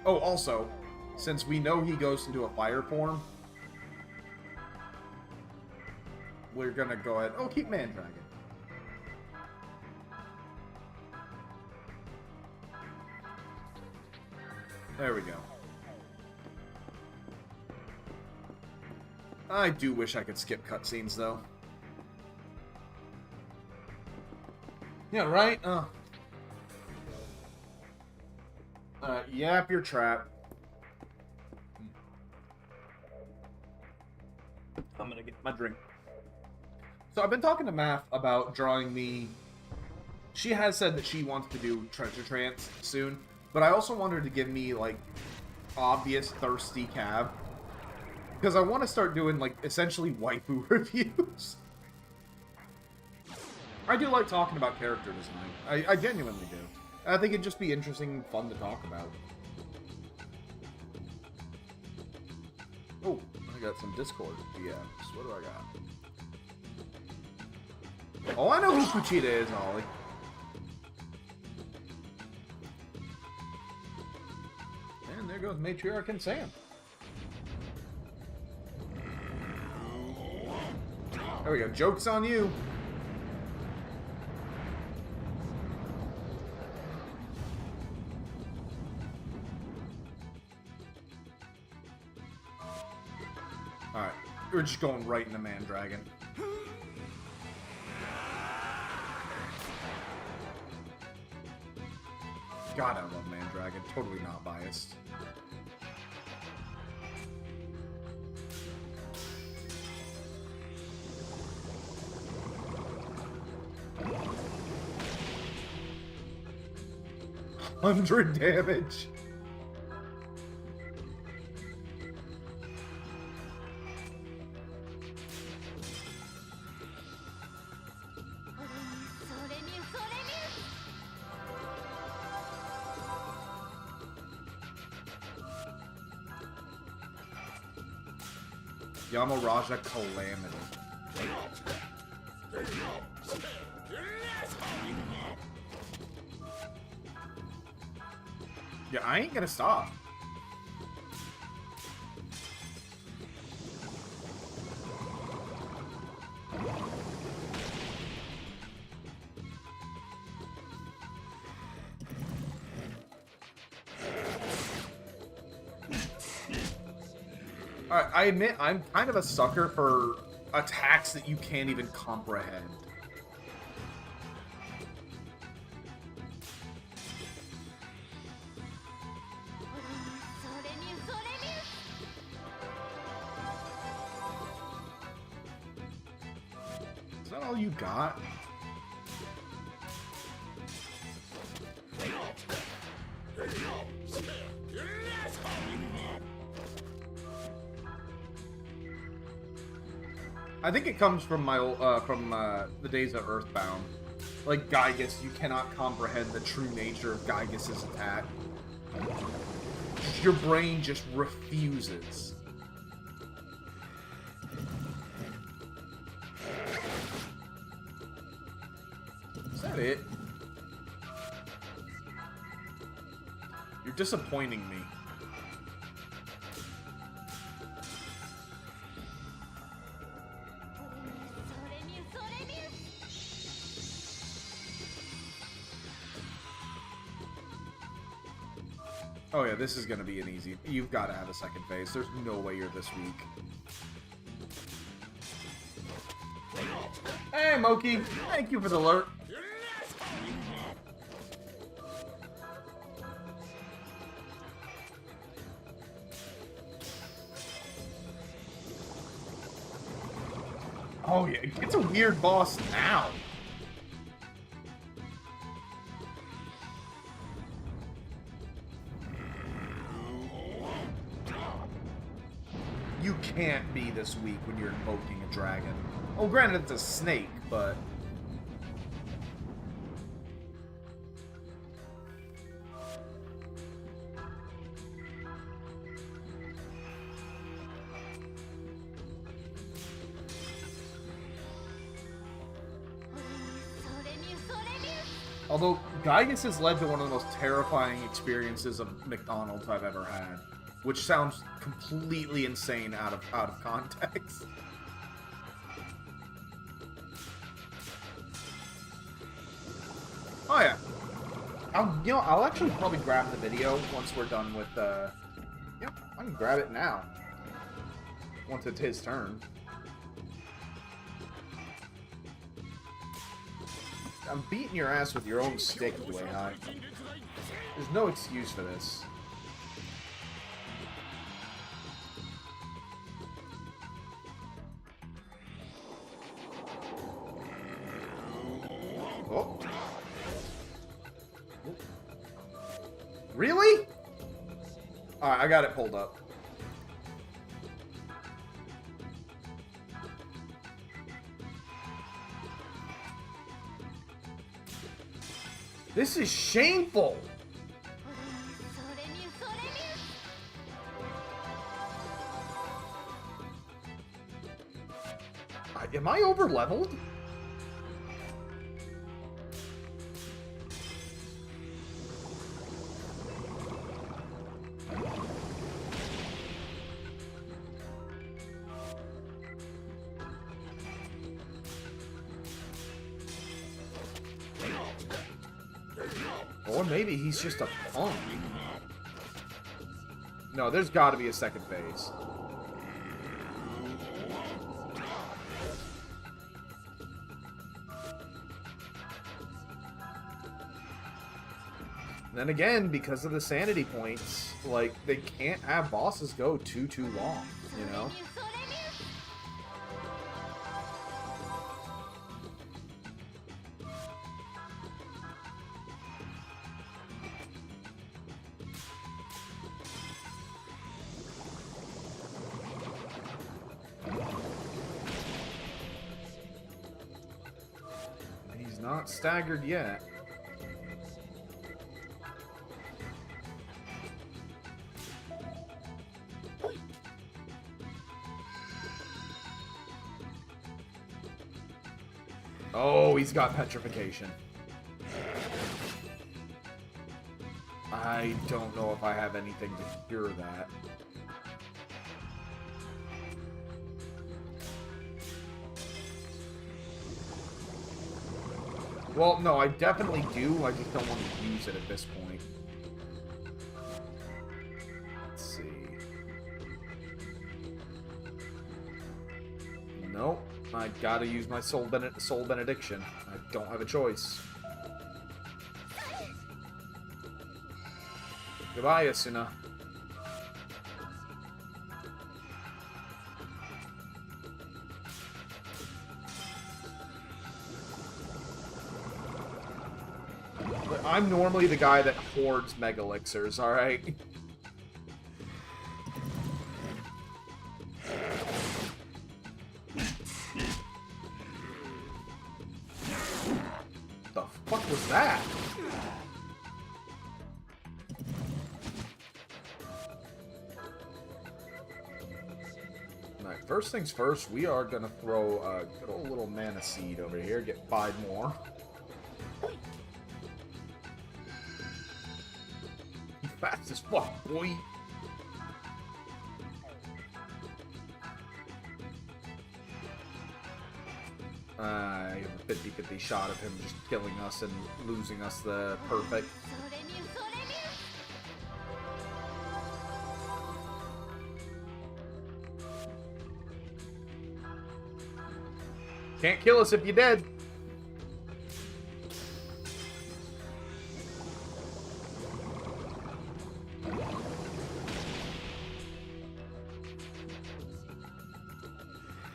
Oh, also, since we know he goes into a fire form, we're gonna go ahead... Oh, keep Mandragon. There we go. I do wish I could skip cutscenes, though. Yeah, right? Yap your trap. I'm gonna get my drink. So I've been talking to Math about drawing me She has said that she wants to do treasure trance soon, but I also want her to give me, like, obvious thirsty Cav. Because I want to start doing, like, essentially waifu reviews. I do like talking about character design. I genuinely do. I think it'd just be interesting and fun to talk about. Oh, I got some Discord DMs. What do I got? Oh, I know who Kuchita is, Ollie. And there goes Matriarch and Sam. There we go. Joke's on you. Alright. We're just going right into Mandragon. God, I love Mandragon. Totally not biased. $100 damage. Yamaraja Calamity. Yeah, I ain't gonna stop. Alright, I admit I'm kind of a sucker for attacks that you can't even comprehend. Is that all you got? I think it comes from my the days of Earthbound. Like Gygus, you cannot comprehend the true nature of Gygus's attack. Your brain just refuses. Is that it? You're disappointing me. Oh yeah, this is gonna be an easy... You've got to have a second phase. There's no way you're this weak. Hey, Moki! Thank you for the alert. Oh yeah, it's a weird boss now. You can't be this weak when you're invoking a dragon. Oh, granted it's a snake, but... Although, Gygus has led to one of the most terrifying experiences of McDonald's I've ever had. Which sounds completely insane out of context. Oh yeah. I'll actually probably grab the video once we're done with yeah, I can grab it now. Once it's his turn. I'm beating your ass with your own stick, Dehuai. There's no excuse for this. Oh. Really? Alright, I got it pulled up. This is shameful! Am I over-leveled? Or maybe he's just a punk. No, there's got to be a second phase. Then again, because of the sanity points, like, they can't have bosses go too long, you know? He's not staggered yet. Oh, he's got petrification. I don't know if I have anything to cure that. Well, no, I definitely do. I just don't want to use it at this point. Let's see. Nope. I gotta use my soul benediction. I don't have a choice. Goodbye, Asuna. I'm normally the guy that hoards mega elixirs, alright? The fuck was that? Alright, first things first, we are gonna throw a good old little mana seed over here, get 5 more. Fast as fuck, boy. I have a 50-50 shot of him just killing us and losing us the perfect. Can't kill us if you're dead.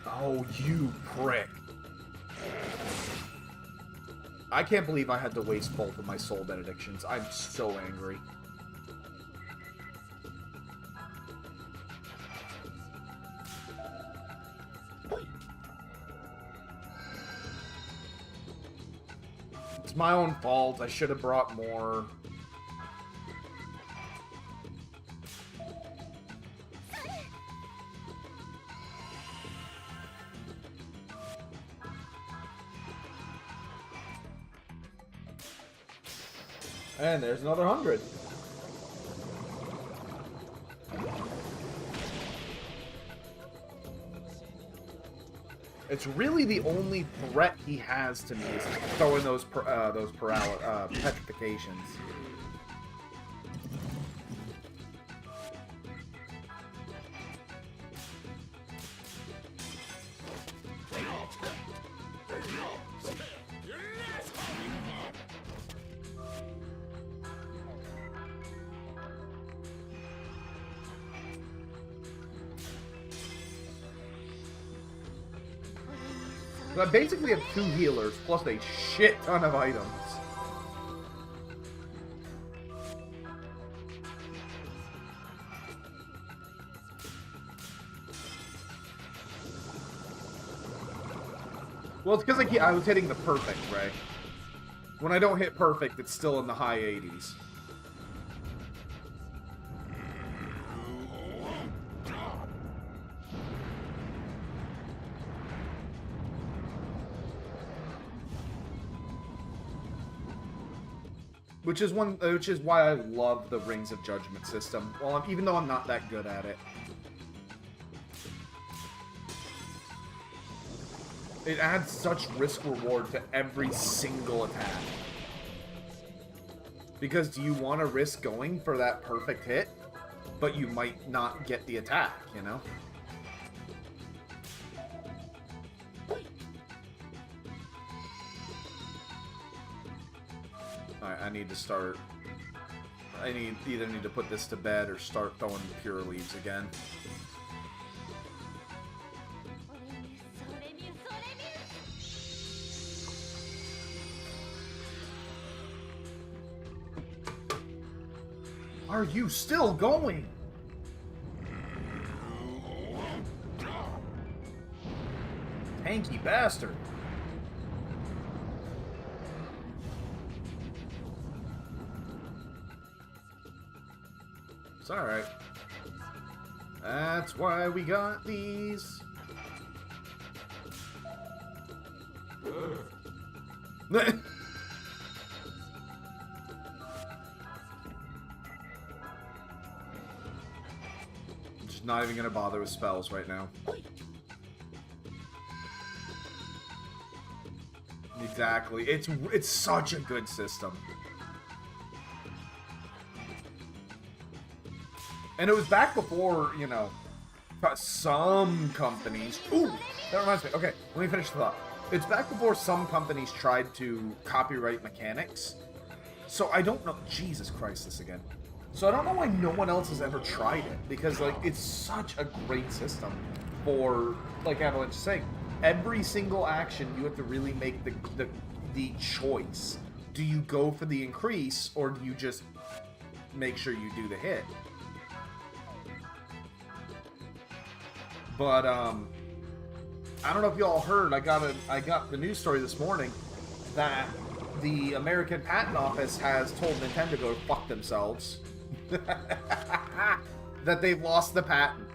Oh, you prick. I can't believe I had to waste both of my soul benedictions. I'm so angry. It's my own fault. I should have brought more. And there's another 100. It's really the only threat he has to me is throwing those petrifications. So I basically have 2 healers, plus a shit ton of items. Well, it's because I was hitting the perfect, Ray. When I don't hit perfect, it's still in the high 80s. Which is why I love the Rings of Judgment system. Well, even though I'm not that good at it. It adds such risk-reward to every single attack. Because do you want to risk going for that perfect hit, but you might not get the attack, you know? Alright, I need to start... I either need to put this to bed or start throwing pure leaves again. Are you still going? Tanky bastard. It's alright. That's why we got these. Just not even gonna bother with spells right now. Exactly. It's such a good system. And it was back before, you know, some companies... Ooh! That reminds me. Okay, let me finish the thought. It's back before some companies tried to copyright mechanics. So I don't know... Jesus Christ, this again. So I don't know why no one else has ever tried it. Because, like, it's such a great system for, like Avalanche is saying, every single action you have to really make the choice. Do you go for the increase, or do you just make sure you do the hit? But, I don't know if y'all heard, I got the news story this morning that the American Patent Office has told Nintendo to go fuck themselves. That they've lost the patent.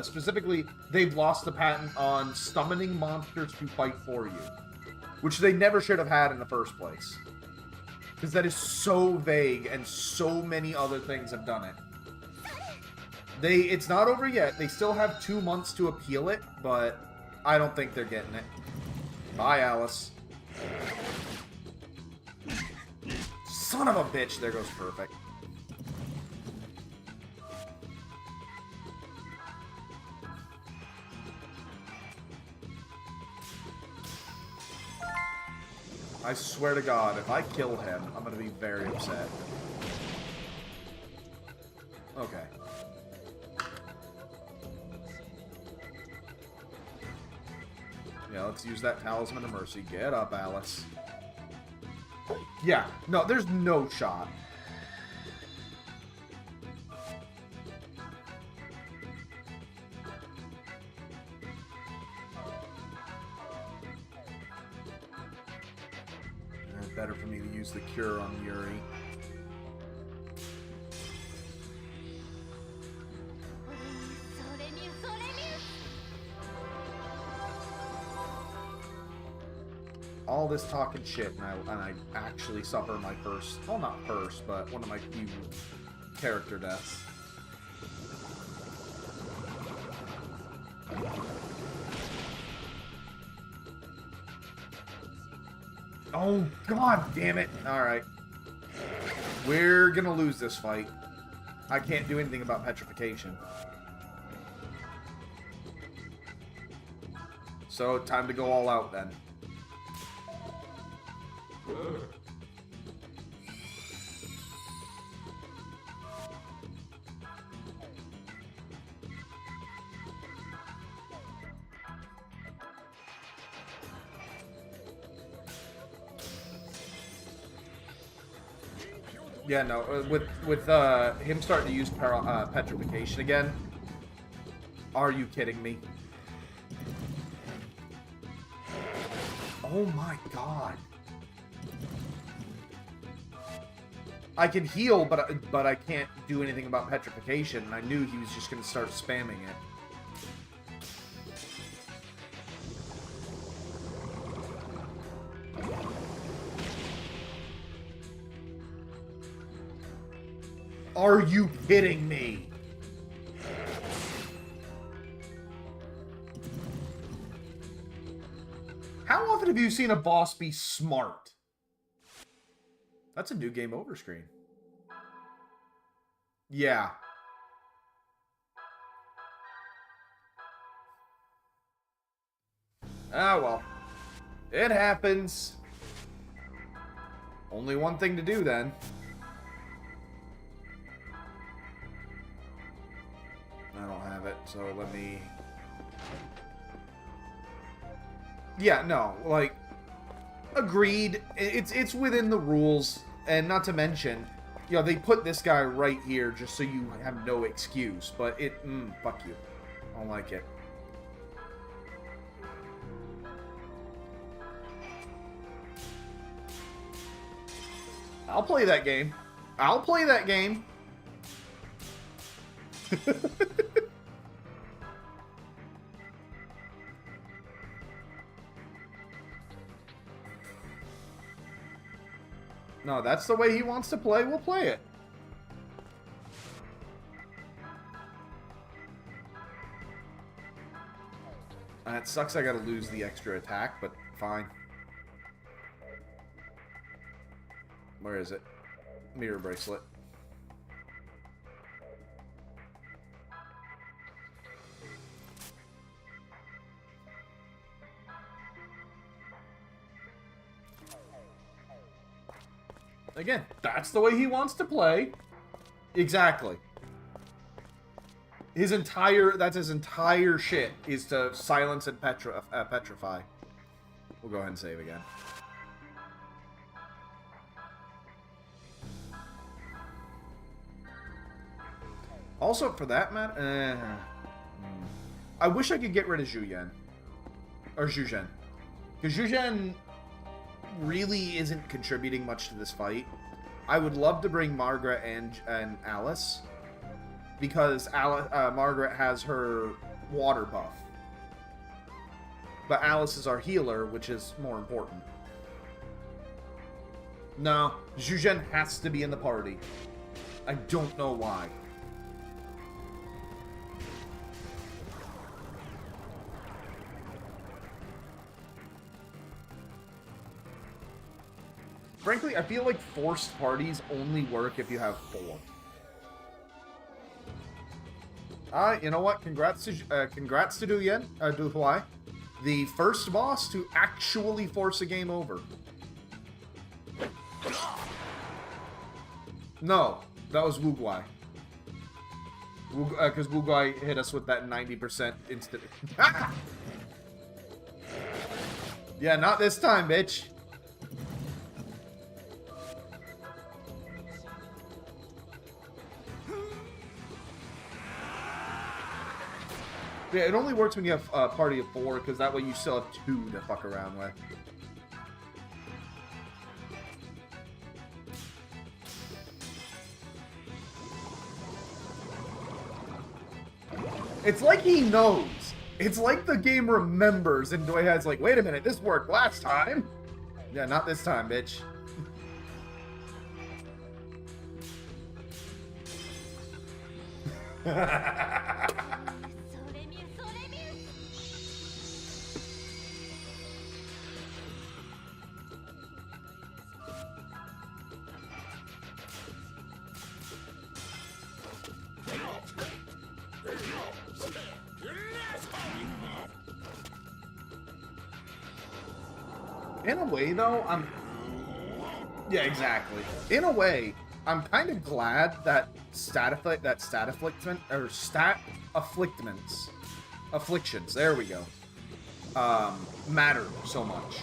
Specifically, they've lost the patent on summoning monsters to fight for you. Which they never should have had in the first place. Because that is so vague, and so many other things have done it. It's not over yet. They still have 2 months to appeal it, but I don't think they're getting it. Bye, Alice. Son of a bitch, there goes perfect. I swear to God, if I kill him, I'm gonna be very upset. Okay. Yeah, let's use that Talisman of Mercy. Get up, Alice. Yeah, no, there's no shot. Better for me to use the cure on Yuri. All this talking shit, and I actually suffer my first, well, not first, but one of my few character deaths. Oh, God damn it. Alright. We're gonna lose this fight. I can't do anything about petrification. So, time to go all out then. Yeah, no, with him starting to use petrification again. Are you kidding me? Oh my god. I can heal, but I can't do anything about petrification, and I knew he was just going to start spamming it. Are you kidding me? How often have you seen a boss be smart? That's a new game over screen. Yeah. Ah, well. It happens. Only one thing to do then. I don't have it, so let me... Yeah, no, like... Agreed. It's within the rules, and not to mention, you know, they put this guy right here just so you have no excuse, but fuck you. I don't like it. I'll play that game. I'll play that game. No, that's the way he wants to play. We'll play it. It sucks I gotta lose the extra attack, but fine. Where is it? Mirror bracelet. Again, that's the way he wants to play. Exactly. That's his entire shit, is to silence and petrify. We'll go ahead and save again. Also, for that matter, I wish I could get rid of Zhuyan. Or Zhuzhen. Because Zhuzhen really isn't contributing much to this fight. I would love to bring Margaret and Alice, because Margaret has her water buff, but Alice is our healer, which is more important. No, Zhuzhen has to be in the party. I don't know why. Frankly, I feel like forced parties only work if you have 4. You know what? Congrats to Dehuai, the first boss to actually force a game over. No, that was Wuguai. Because Wuguai hit us with that 90% instant. Yeah, not this time, bitch. Yeah, it only works when you have a party of 4, because that way you still have 2 to fuck around with. It's like he knows. It's like the game remembers, and Dehuai's like, wait a minute, this worked last time. Yeah, not this time, bitch. In a way, though, yeah, exactly. In a way, I'm kind of glad that afflictions, there we go, matter so much.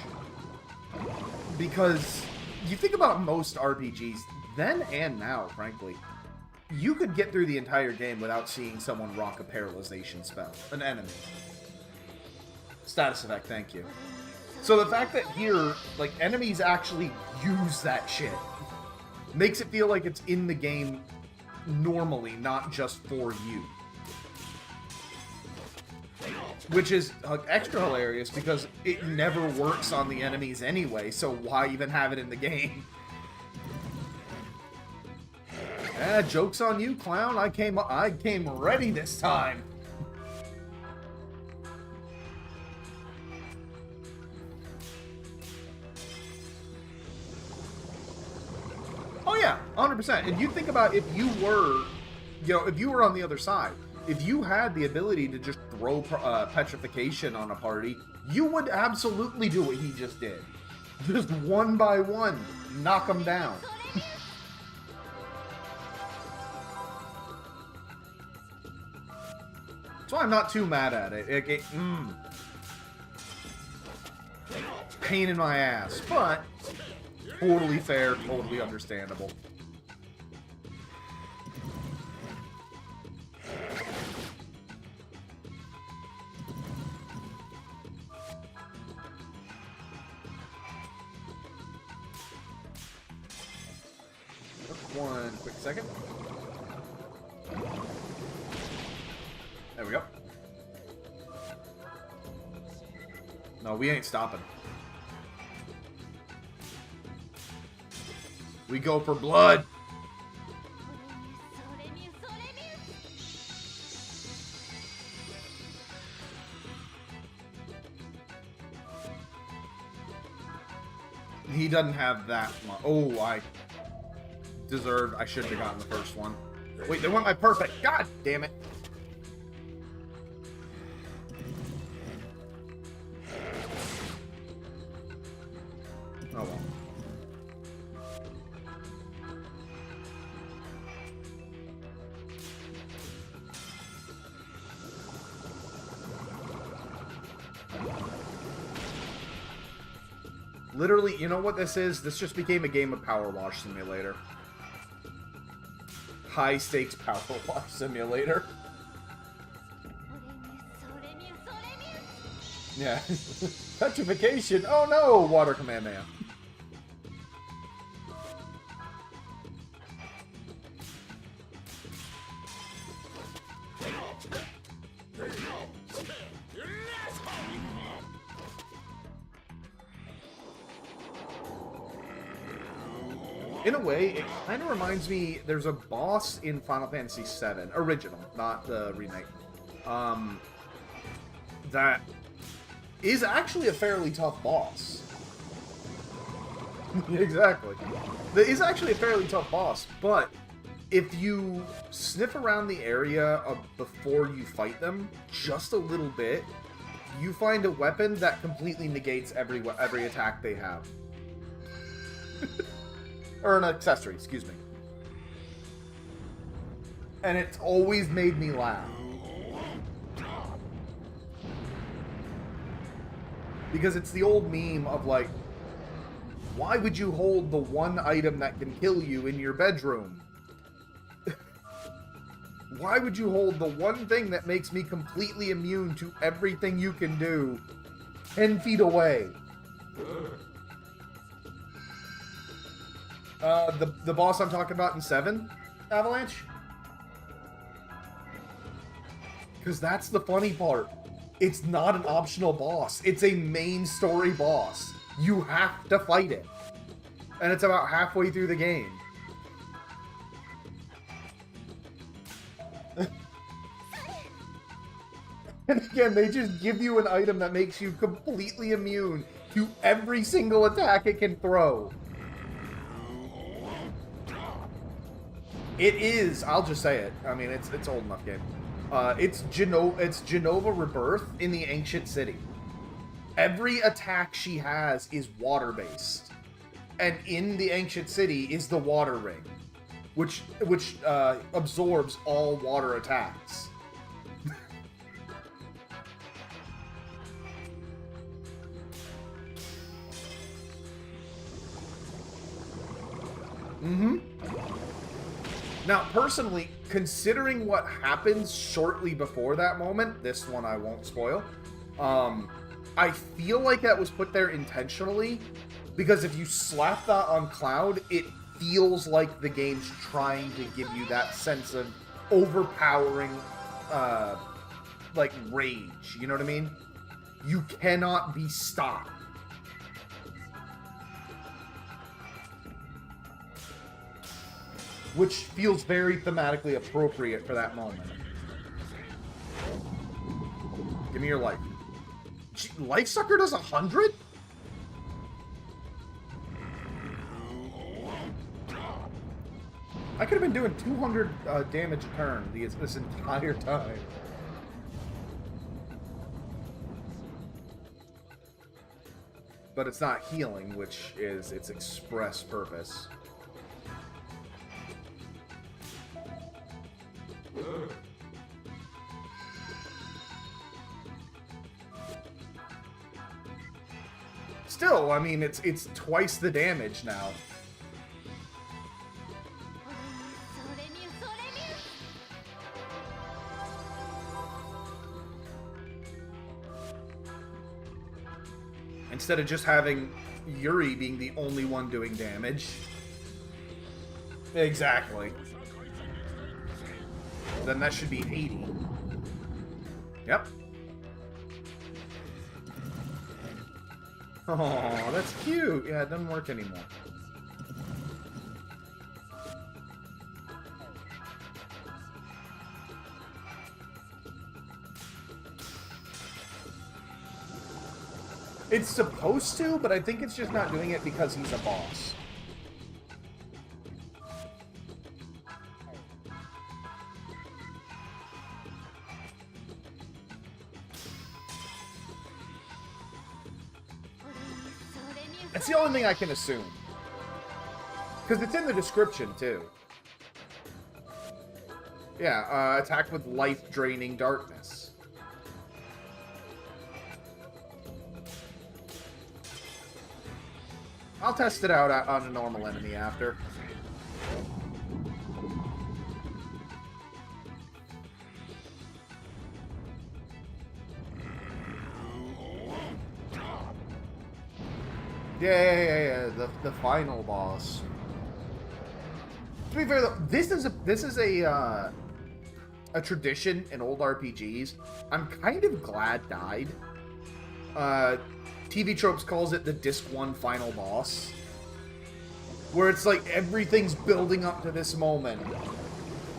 Because you think about most RPGs, then and now, frankly, you could get through the entire game without seeing someone rock a paralyzation spell. An enemy. Status effect, thank you. So the fact that here, like, enemies actually use that shit makes it feel like it's in the game normally, not just for you. Which is extra hilarious because it never works on the enemies anyway, so why even have it in the game? Joke's on you, clown. I came ready this time. Oh yeah, 100%. And you think about if you were, if you were on the other side, if you had the ability to just throw petrification on a party, you would absolutely do what he just did. Just one by one, knock them down. So I'm not too mad at it. Pain in my ass, but totally fair, totally understandable. One quick second. There we go. No, we ain't stopping. We go for blood. He doesn't have that much. Oh, I shouldn't have gotten the first one. Wait, they want my perfect. God damn it. Oh well. Literally, you know what this is? This just became a game of Power Wash Simulator. High stakes Power Wash Simulator. Yeah. Petrification. Oh no, Water Command Man. In a way, it kind of reminds me, there's a boss in Final Fantasy VII, original, not the remake, that is actually a fairly tough boss. Exactly. That is actually a fairly tough boss, but if you sniff around the area before you fight them, just a little bit, you find a weapon that completely negates every attack they have. Or an accessory, excuse me. And it's always made me laugh. Because it's the old meme of like, why would you hold the one item that can kill you in your bedroom? Why would you hold the one thing that makes me completely immune to everything you can do 10 feet away? The boss I'm talking about in 7, Avalanche? Because that's the funny part. It's not an optional boss. It's a main story boss. You have to fight it. And it's about halfway through the game. And again, they just give you an item that makes you completely immune to every single attack it can throw. It is, I'll just say it. I mean, it's old enough game. It's Genova Rebirth in the Ancient City. Every attack she has is water-based. And in the Ancient City is the Water Ring, which absorbs all water attacks. Mm-hmm. Now, personally, considering what happens shortly before that moment, this one I won't spoil, I feel like that was put there intentionally, because if you slap that on Cloud, it feels like the game's trying to give you that sense of overpowering, like, rage. You know what I mean? You cannot be stopped. Which feels very thematically appropriate for that moment. Give me your life. Life Sucker does 100? I could have been doing 200 damage a turn this entire time. But it's not healing, which is its express purpose. Still, I mean, it's twice the damage now. Instead of just having Yuri being the only one doing damage. Exactly. Then that should be 80. Yep. Oh, that's cute. Yeah, it doesn't work anymore. It's supposed to, but I think it's just not doing it because he's a boss. That's the only thing I can assume. Because it's in the description, too. Yeah, attack with life-draining darkness. I'll test it out on a normal enemy after. Yeah. The final boss. To be fair, though, this is a tradition in old RPGs. I'm kind of glad died. TV Tropes calls it the Disc 1 final boss. Where it's like everything's building up to this moment.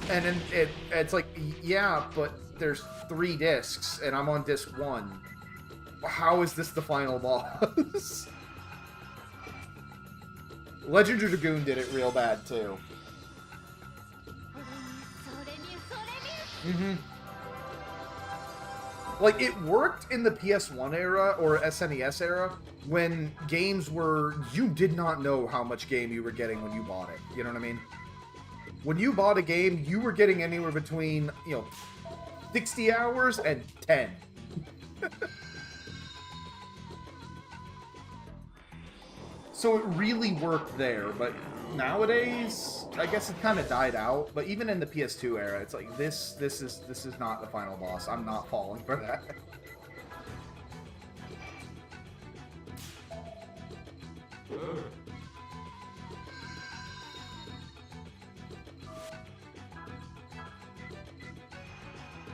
And then it's like, yeah, but there's 3 discs, and I'm on Disc 1. How is this the final boss? Legend of Dragoon did it real bad, too. Like, it worked in the PS1 era, or SNES era, when games were... You did not know how much game you were getting when you bought it. You know what I mean? When you bought a game, you were getting anywhere between, 60 hours and 10. So it really worked there, but nowadays, I guess it kind of died out. But even in the PS2 era, it's like this is not the final boss. I'm not falling for that.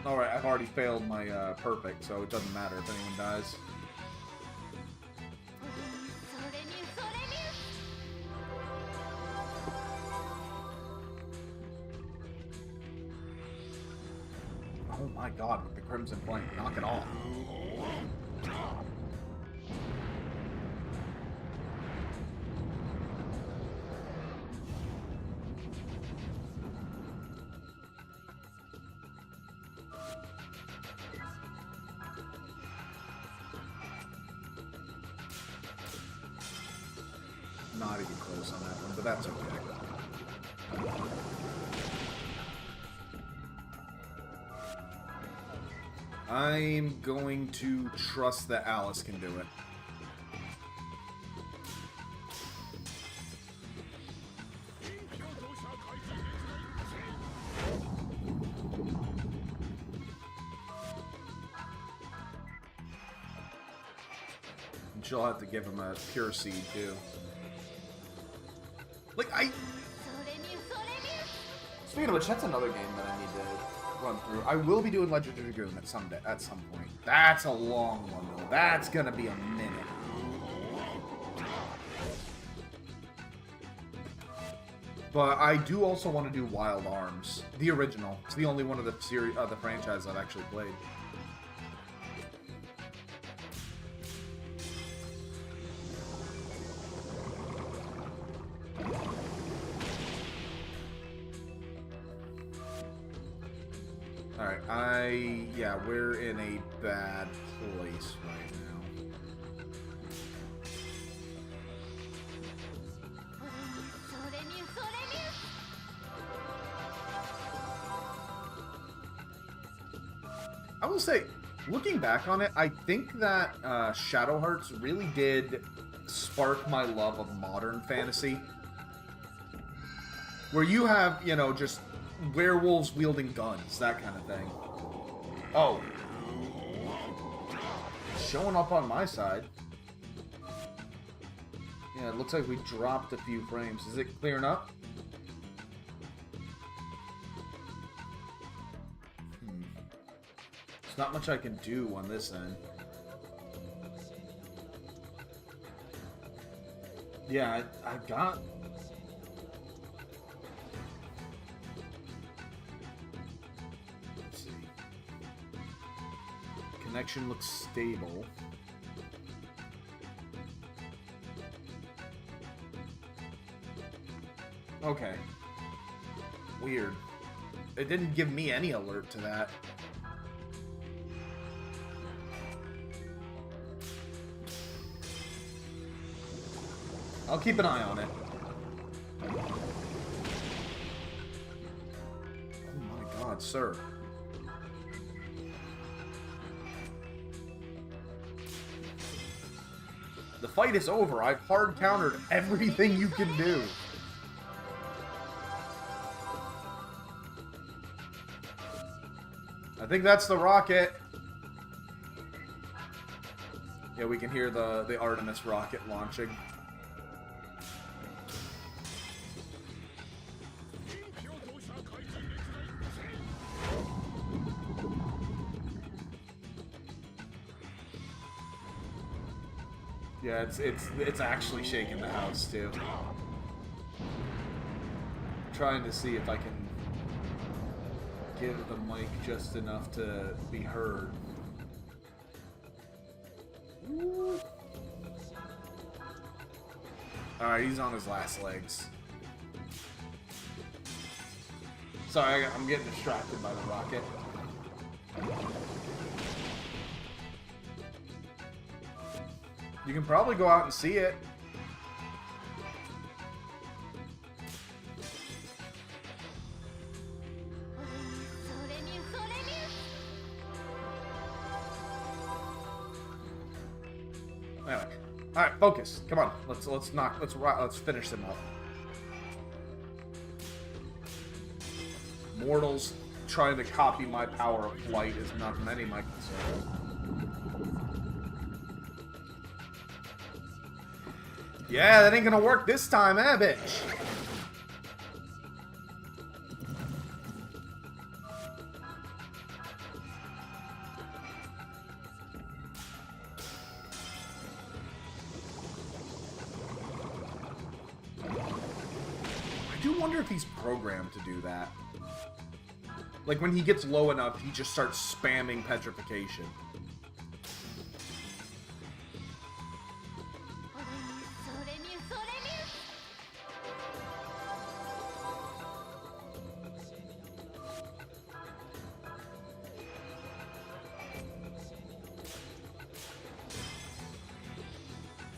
All right, I've already failed my perfect, so it doesn't matter if anyone dies. Oh my god, with the Crimson Flame, knock it off. Not even close on that one, but that's okay. I'm going to trust that Alice can do it. she'll have to give him a pure seed too. Like speaking of which, that's another game that I need to run through. I will be doing Legend of Dragoon at some point. That's a long one though. That's gonna be a minute. But I do also want to do Wild Arms, the original. It's the only one of the series, the franchise I've actually played. Alright, yeah, we're in a bad place right now. I will say, looking back on it, I think that Shadow Hearts really did spark my love of modern fantasy. Where you have, you know, just werewolves wielding guns, that kind of thing. Oh. Showing up on my side. Yeah, it looks like we dropped a few frames. Is it clearing up? There's not much I can do on this end. Yeah, I got... Let's see. Connection looks stable. Okay. Weird. It didn't give me any alert to that. I'll keep an eye on it. Oh my god, sir. The fight is over. I've hard countered everything you can do. I think that's the rocket. Yeah, we can hear the Artemis rocket launching. Yeah, it's actually shaking the house too. Trying to see if I can give the mic just enough to be heard. Alright, he's on his last legs. Sorry, I'm getting distracted by the rocket. You can probably go out and see it. Anyway. All right, focus. Come on. Let's finish them up. Mortals trying to copy my power of flight is not any of my concern. Yeah, that ain't gonna work this time, eh, bitch? I do wonder if he's programmed to do that. Like, when he gets low enough, he just starts spamming petrification.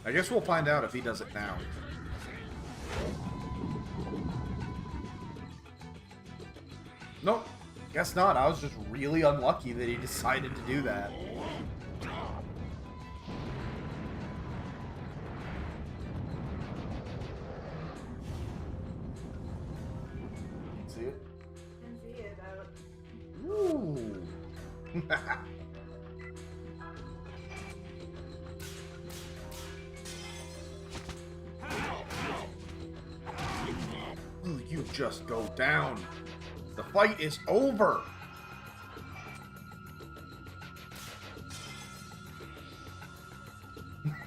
I guess we'll find out if he does it now. Nope. Guess not. I was just really unlucky that he decided to do that. See it? Can see it out. Ooh. just go down. The fight is over.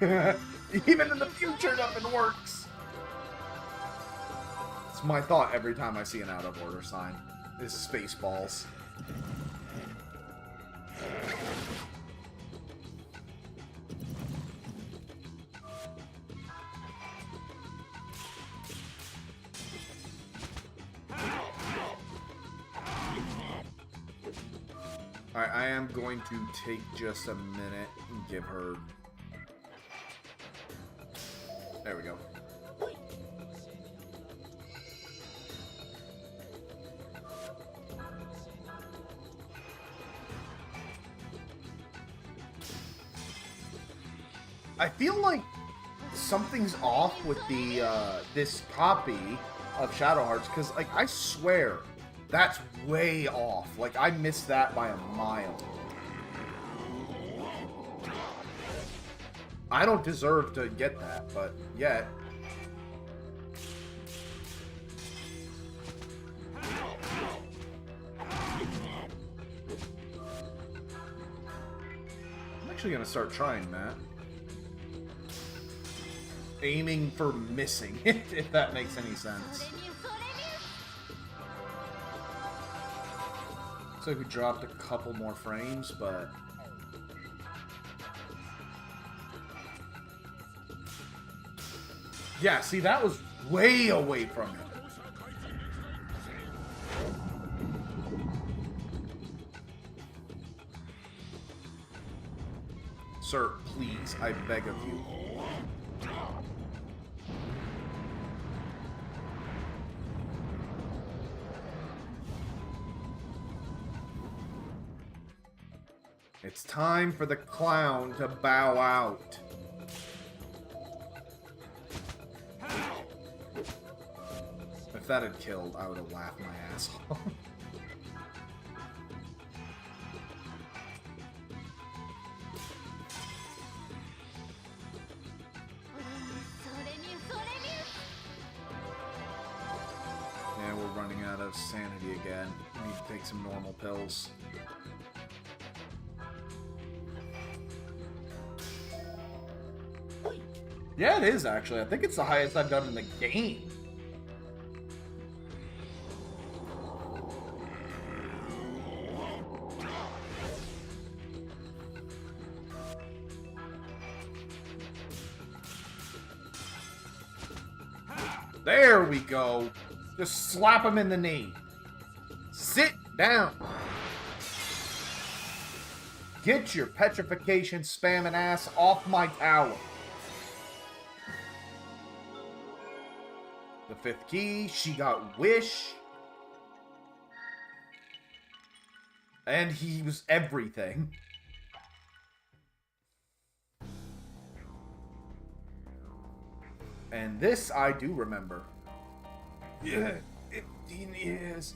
Even in the future, nothing works. It's my thought every time I see an out of order sign. Is Spaceballs. Alright, I am going to take just a minute and give her... There we go. I feel like something's off with the this copy of Shadow Hearts, because like I swear that's way off. Like I missed that by a mile. I don't deserve to get that, but yet. I'm actually gonna start trying that. Aiming for missing, if that makes any sense. So we dropped a couple more frames, but... Yeah, see, that was way away from it. Sir, please, I beg of you. It's time for the clown to bow out. If that had killed, I would have laughed my ass off. Yeah, we're running out of sanity again. We need to take some normal pills. Yeah, it is, actually. I think it's the highest I've done in the game. There we go. Just slap him in the knee. Sit down. Get your petrification spamming ass off my tower. The fifth key, she got Wish. And he was everything. And this I do remember. Yeah, 15 years.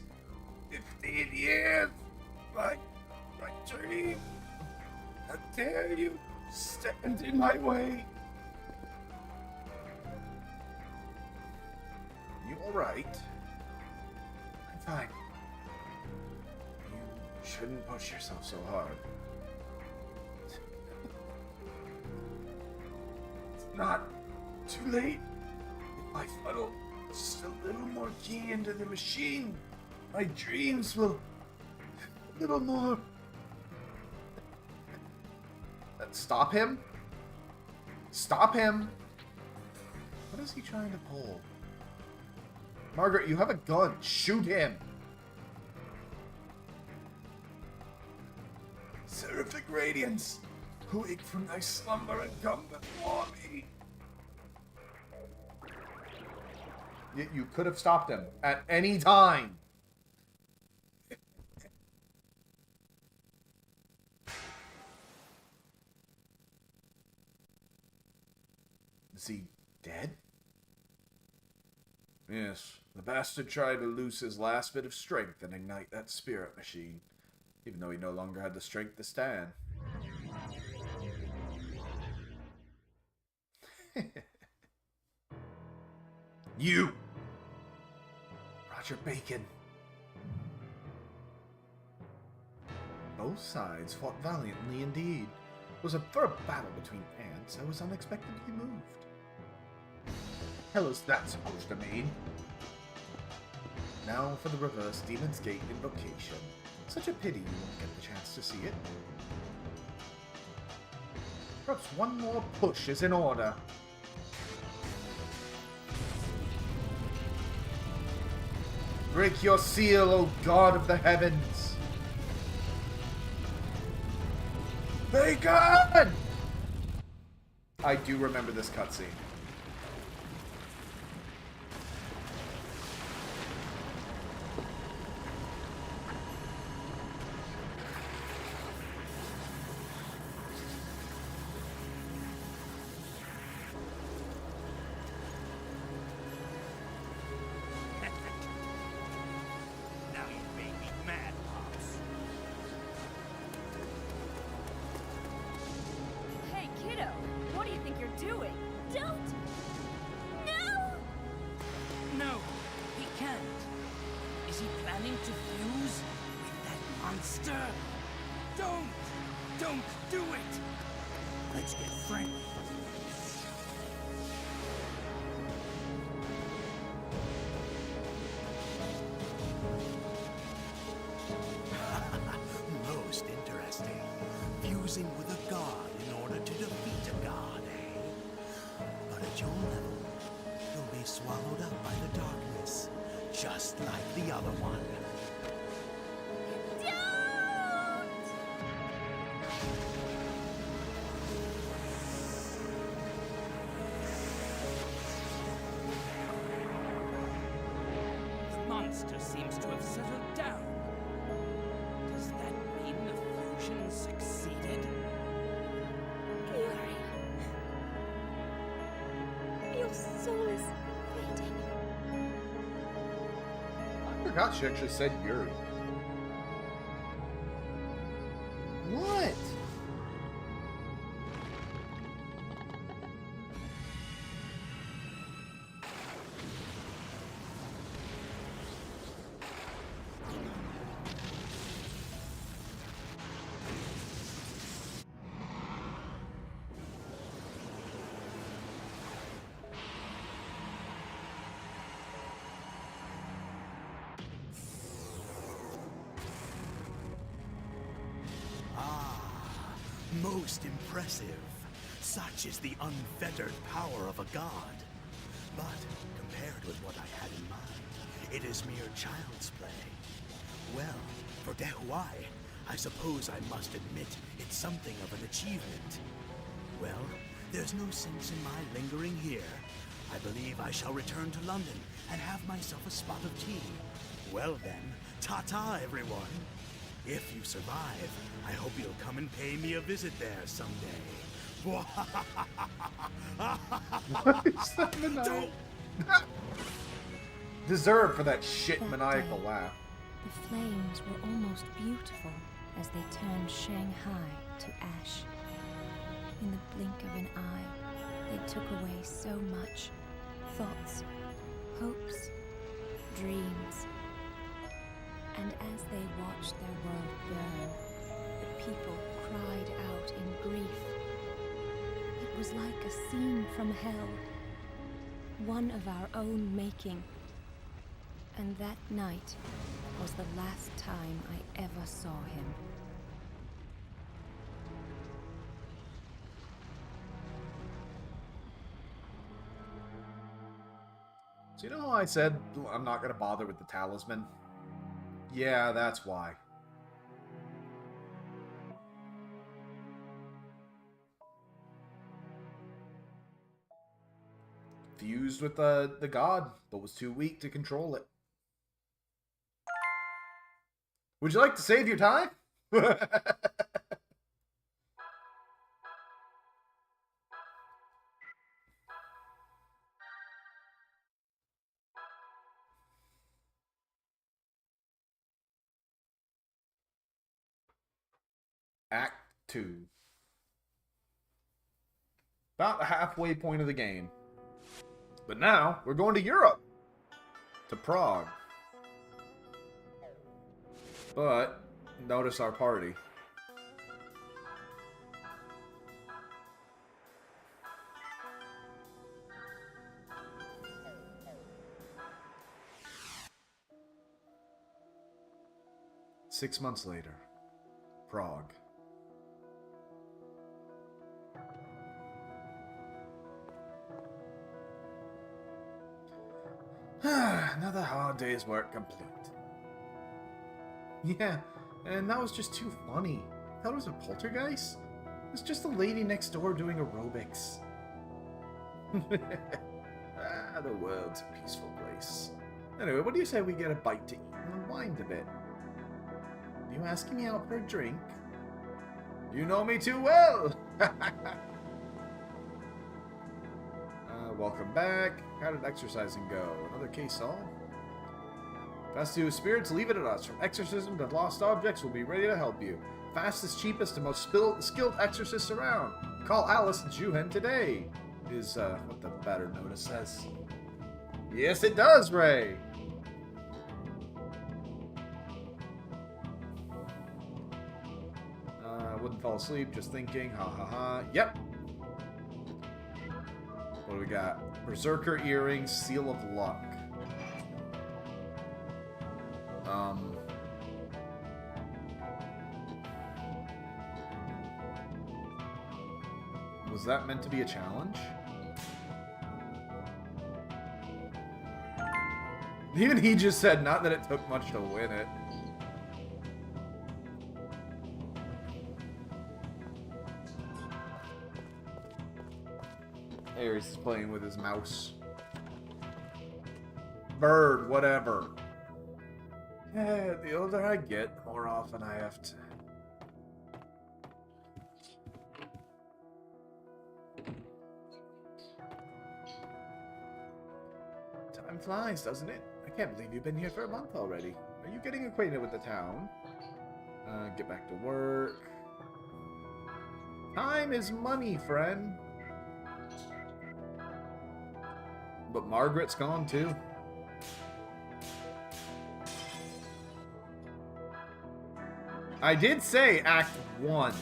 15 years. My dream. How dare you stand in my way? You alright? I'm fine. You shouldn't push yourself so hard. It's not too late. If I funnel just a little more key into the machine, my dreams will... a little more... Stop him? Stop him! What is he trying to pull? Margaret, you have a gun. Shoot him. Seraphic radiance, who wake from thy slumber and come before me. You could have stopped him at any time. Is he dead? Yes, the bastard tried to loose his last bit of strength and ignite that spirit machine, even though he no longer had the strength to stand. You! got your bacon. Both sides fought valiantly indeed. It was for a battle between ants. I was unexpectedly moved. Hell's that supposed to mean? Now for the reverse Demon's Gate invocation. Such a pity you won't get the chance to see it. Perhaps one more push is in order. Break your seal, O God of the heavens! Bacon! I do remember this cutscene. Now you made me mad, Pops. Hey, kiddo! What do you think you're doing? Don't! No! No, he can't. Is he planning to fuse with that monster? Don't do it! Let's get friendly. Most interesting. Fusing with a god in order to defeat a god, eh? But at your level, you'll be swallowed up by the darkness, just like the other one. The monster seems to have settled down. Does that mean the fusion succeeded? Yuri. Your soul is fading. I forgot she actually said Yuri. What? Most impressive. Such is the unfettered power of a god. But compared with what I had in mind, it is mere child's play. Well, for Dehuai, I suppose I must admit it's something of an achievement. Well, there's no sense in my lingering here. I believe I shall return to London and have myself a spot of tea. Well then, ta-ta everyone. If you survive, I hope you'll come and pay me a visit there someday. What is that maniacal? Deserved for that shit That maniacal day, laugh. The flames were almost beautiful as they turned Shanghai to ash. In the blink of an eye, they took away so much. Thoughts, hopes, dreams. And as they watched their world burn, the people cried out in grief. It was like a scene from hell, one of our own making. And that night was the last time I ever saw him. So you know how I said I'm not going to bother with the talisman? Yeah, that's why. Fused with the god, but was too weak to control it. Would you like to save your time? Act 2. About the halfway point of the game. But now, we're going to Europe. To Prague. But, notice our party. Six months later, Prague. Another hard day's work complete. Yeah, and that was just too funny. I thought it was a poltergeist? It was just a lady next door doing aerobics. The world's a peaceful place. Anyway, what do you say we get a bite to eat and unwind a bit? You asking me out for a drink? You know me too well! Welcome back. How did exercising go? Another case solved? Fast to spirits, leave it at us. From exorcism to lost objects, we'll be ready to help you. Fastest, cheapest, and most skilled exorcists around. Call Alice and Juhen today. Is what the batter notice says. Yes, it does, Ray. Wouldn't fall asleep, just thinking. Ha ha ha. Yep. What do we got? Berserker earrings, seal of luck. Was that meant to be a challenge? Even he just said not that it took much to win it. Ares is playing with his mouse. Bird, whatever. Yeah, the older I get, the more often I have to... Time flies, doesn't it? I can't believe you've been here for a month already. Are you getting acquainted with the town? Get back to work. Time is money, friend. But Margaret's gone too. I did say Act 1.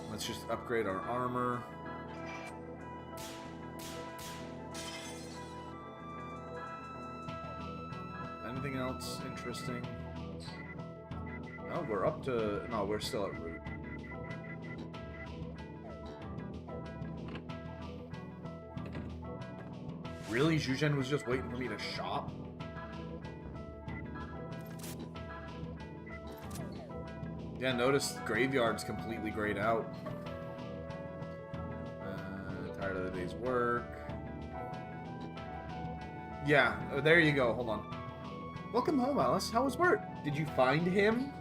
Let's just upgrade our armor. Anything else interesting? No, we're up to... No, we're still at route. Really? Zhuzhen was just waiting for me to shop? Yeah, notice graveyard's completely grayed out. Tired of the day's work. Yeah, there you go. Hold on. Welcome home, Alice. How was work? Did you find him?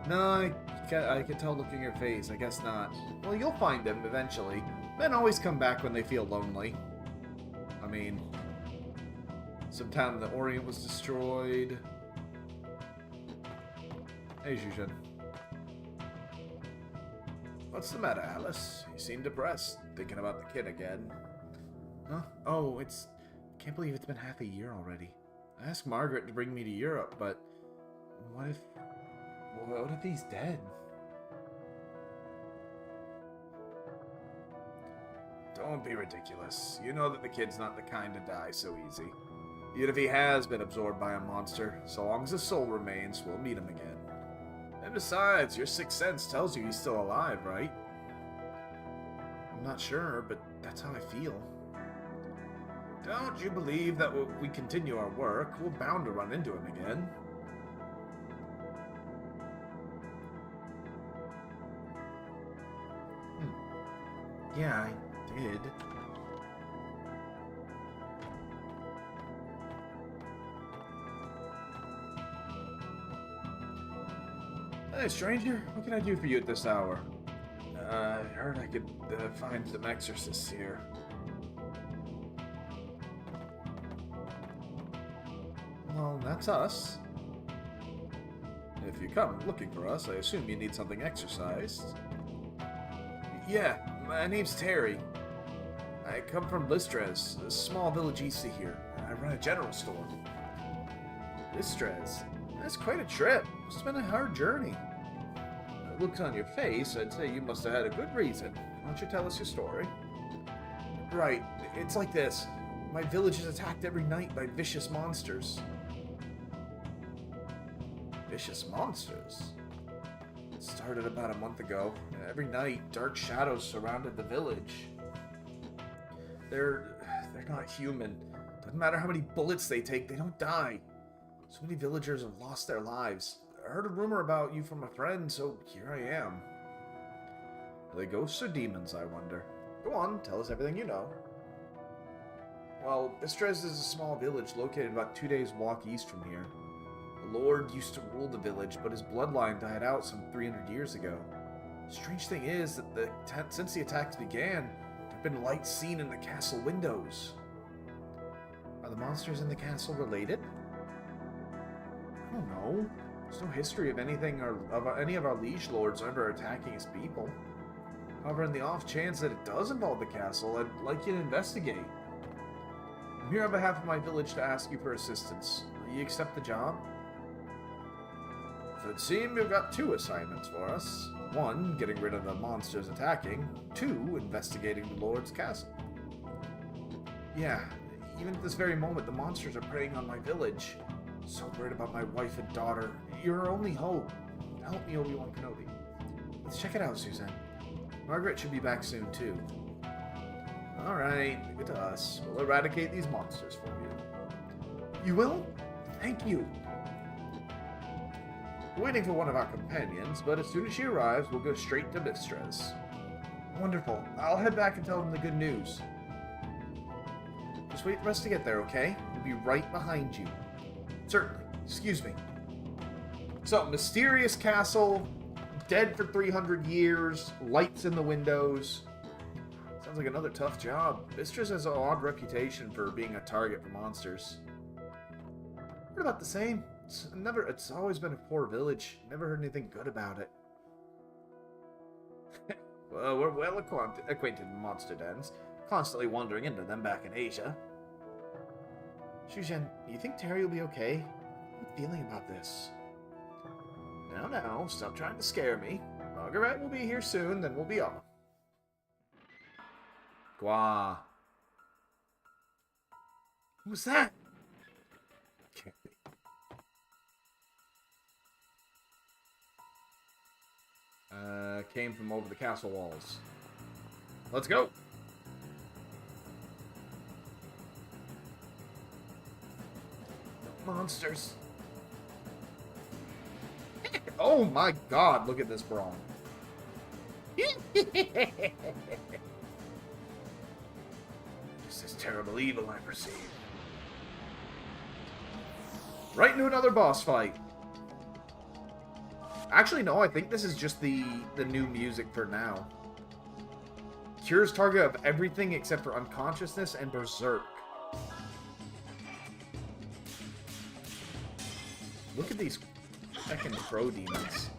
No, I can tell looking at your face. I guess not. Well, you'll find him eventually. Men always come back when they feel lonely. I mean, some town in the Orient was destroyed. Hey, Zhuzhen. What's the matter, Alice? You seem depressed. Thinking about the kid again. Huh? Oh, can't believe it's been half a year already. I asked Margaret to bring me to Europe, but what if he's dead? Don't be ridiculous. You know that the kid's not the kind to die so easy. Even if he has been absorbed by a monster, so long as his soul remains, we'll meet him again. And besides, your sixth sense tells you he's still alive, right? I'm not sure, but that's how I feel. Don't you believe that if we continue our work, we're bound to run into him again? Yeah, I did. Hey, stranger, what can I do for you at this hour? I heard I could find some exorcists here. Well, that's us. If you come looking for us, I assume you need something exorcised. Yeah, my name's Terry. I come from Listres, a small village east of here. I run a general store. Listres? That's quite a trip. It's been a hard journey. Looks on your face, I'd say you must have had a good reason. Why don't you tell us your story? Right, it's like this. My village is attacked every night by vicious monsters. Vicious monsters? It started about a month ago. Every night, dark shadows surrounded the village. They're not human. Doesn't matter how many bullets they take, they don't die. So many villagers have lost their lives. I heard a rumor about you from a friend, so here I am. Are they ghosts or demons, I wonder? Go on, tell us everything you know. Well, Listres is a small village located about 2 days' walk east from here. The Lord used to rule the village, but his bloodline died out some 300 years ago. The strange thing is that since the attacks began, there have been lights seen in the castle windows. Are the monsters in the castle related? I don't know. There's no history of anything or of any of our liege lords ever attacking his people. However, in the off chance that it does involve the castle, I'd like you to investigate. I'm here on behalf of my village to ask you for assistance. Will you accept the job? It would seem you've got 2 assignments for us. 1, getting rid of the monsters attacking. 2, investigating the Lord's castle. Yeah, even at this very moment, the monsters are preying on my village. So worried about my wife and daughter. You're our only hope. Help me, Obi-Wan Kenobi. Let's check it out, Suzanne. Margaret should be back soon, too. Alright, leave it to us. We'll eradicate these monsters for you. You will? Thank you. We're waiting for one of our companions, but as soon as she arrives, we'll go straight to Listres. Wonderful. I'll head back and tell them the good news. Just wait for us to get there, okay? We'll be right behind you. Certainly. Excuse me. So, mysterious castle, dead for 300 years, lights in the windows. Sounds like another tough job. Listres has an odd reputation for being a target for monsters. What about the same? It's always been a poor village. Never heard anything good about it. Well, we're well acquainted with monster dens, constantly wandering into them back in Asia. Shuzhen, do you think Terry will be okay? How are you feeling about this? Now, stop trying to scare me. Margaret will be here soon, then we'll be off. Gua. What was that? Can't be. Came from over the castle walls. Let's go! Monsters. Oh my god, look at this brawn. Just this terrible evil I perceive. Right into another boss fight. Actually, no, I think this is just the new music for now. Cures target of everything except for unconsciousness and berserk. Look at these fucking crow demons.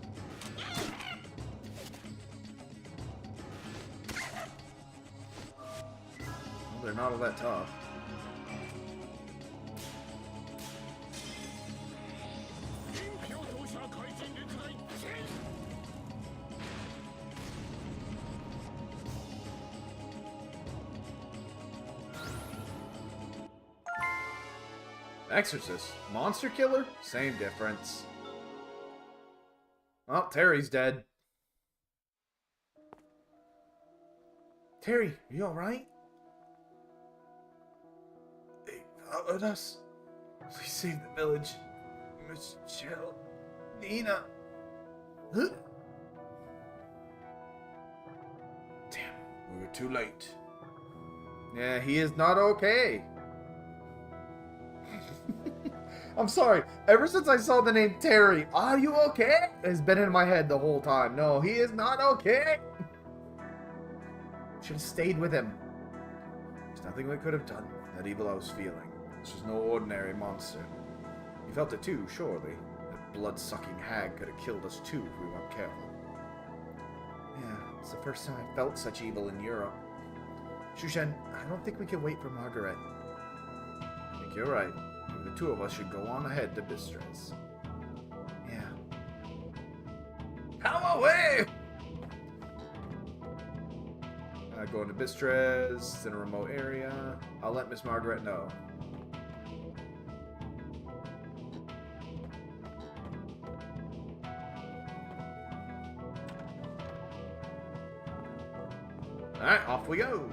Well, they're not all that tough. Exorcist. Monster killer? Same difference. Well, Terry's dead. Terry, are you alright? They followed us. Please save the village. Michelle. Nina. Huh? Damn, we were too late. Yeah, he is not okay. I'm sorry. Ever since I saw the name Terry, are you okay? Has been in my head the whole time. No, he is not okay. Should have stayed with him. There's nothing we could have done. That evil I was feeling. This was no ordinary monster. You felt it too, surely. That blood-sucking hag could have killed us too if we weren't careful. Yeah, It's the first time I felt such evil in Europe. Shushan, I don't think we can wait for Margaret. I think you're right. Maybe the two of us should go on ahead to Bistrez. Yeah. Come away! Going to Bistrez, in a remote area. I'll let Miss Margaret know. Alright, off we go!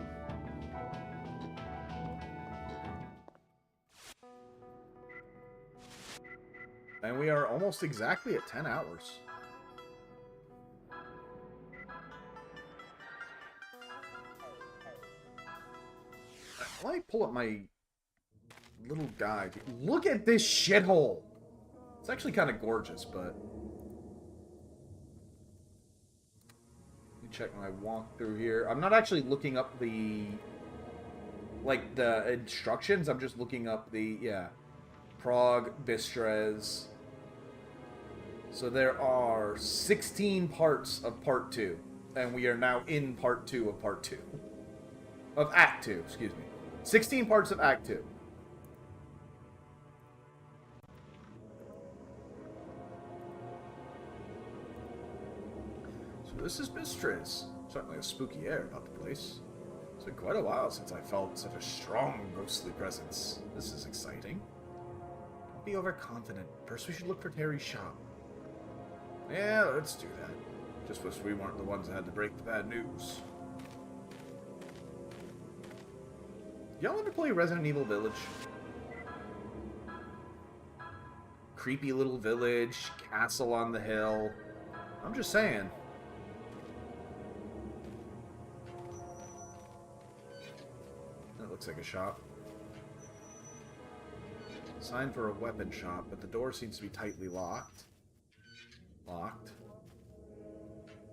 And we are almost exactly at 10 hours. Let me pull up my little guide. Look at this shithole! It's actually kind of gorgeous, but... Let me check my walkthrough here. I'm not actually looking up the... like, the instructions. I'm just looking up the... yeah. Prague, Bistrez. So there are 16 parts of Part 2. And we are now in Part 2 of Part 2. Of Act 2, excuse me. 16 parts of Act 2. So this is Bistrez. Certainly a spooky air about the place. It's been quite a while since I felt such a strong ghostly presence. This is exciting. Don't be overconfident. First we should look for Terry's shop. Yeah, let's do that. Just wish we weren't the ones that had to break the bad news. Y'all ever play Resident Evil Village? Creepy little village, castle on the hill. I'm just saying. That looks like a shop. Sign for a weapon shop, but the door seems to be tightly locked. Locked.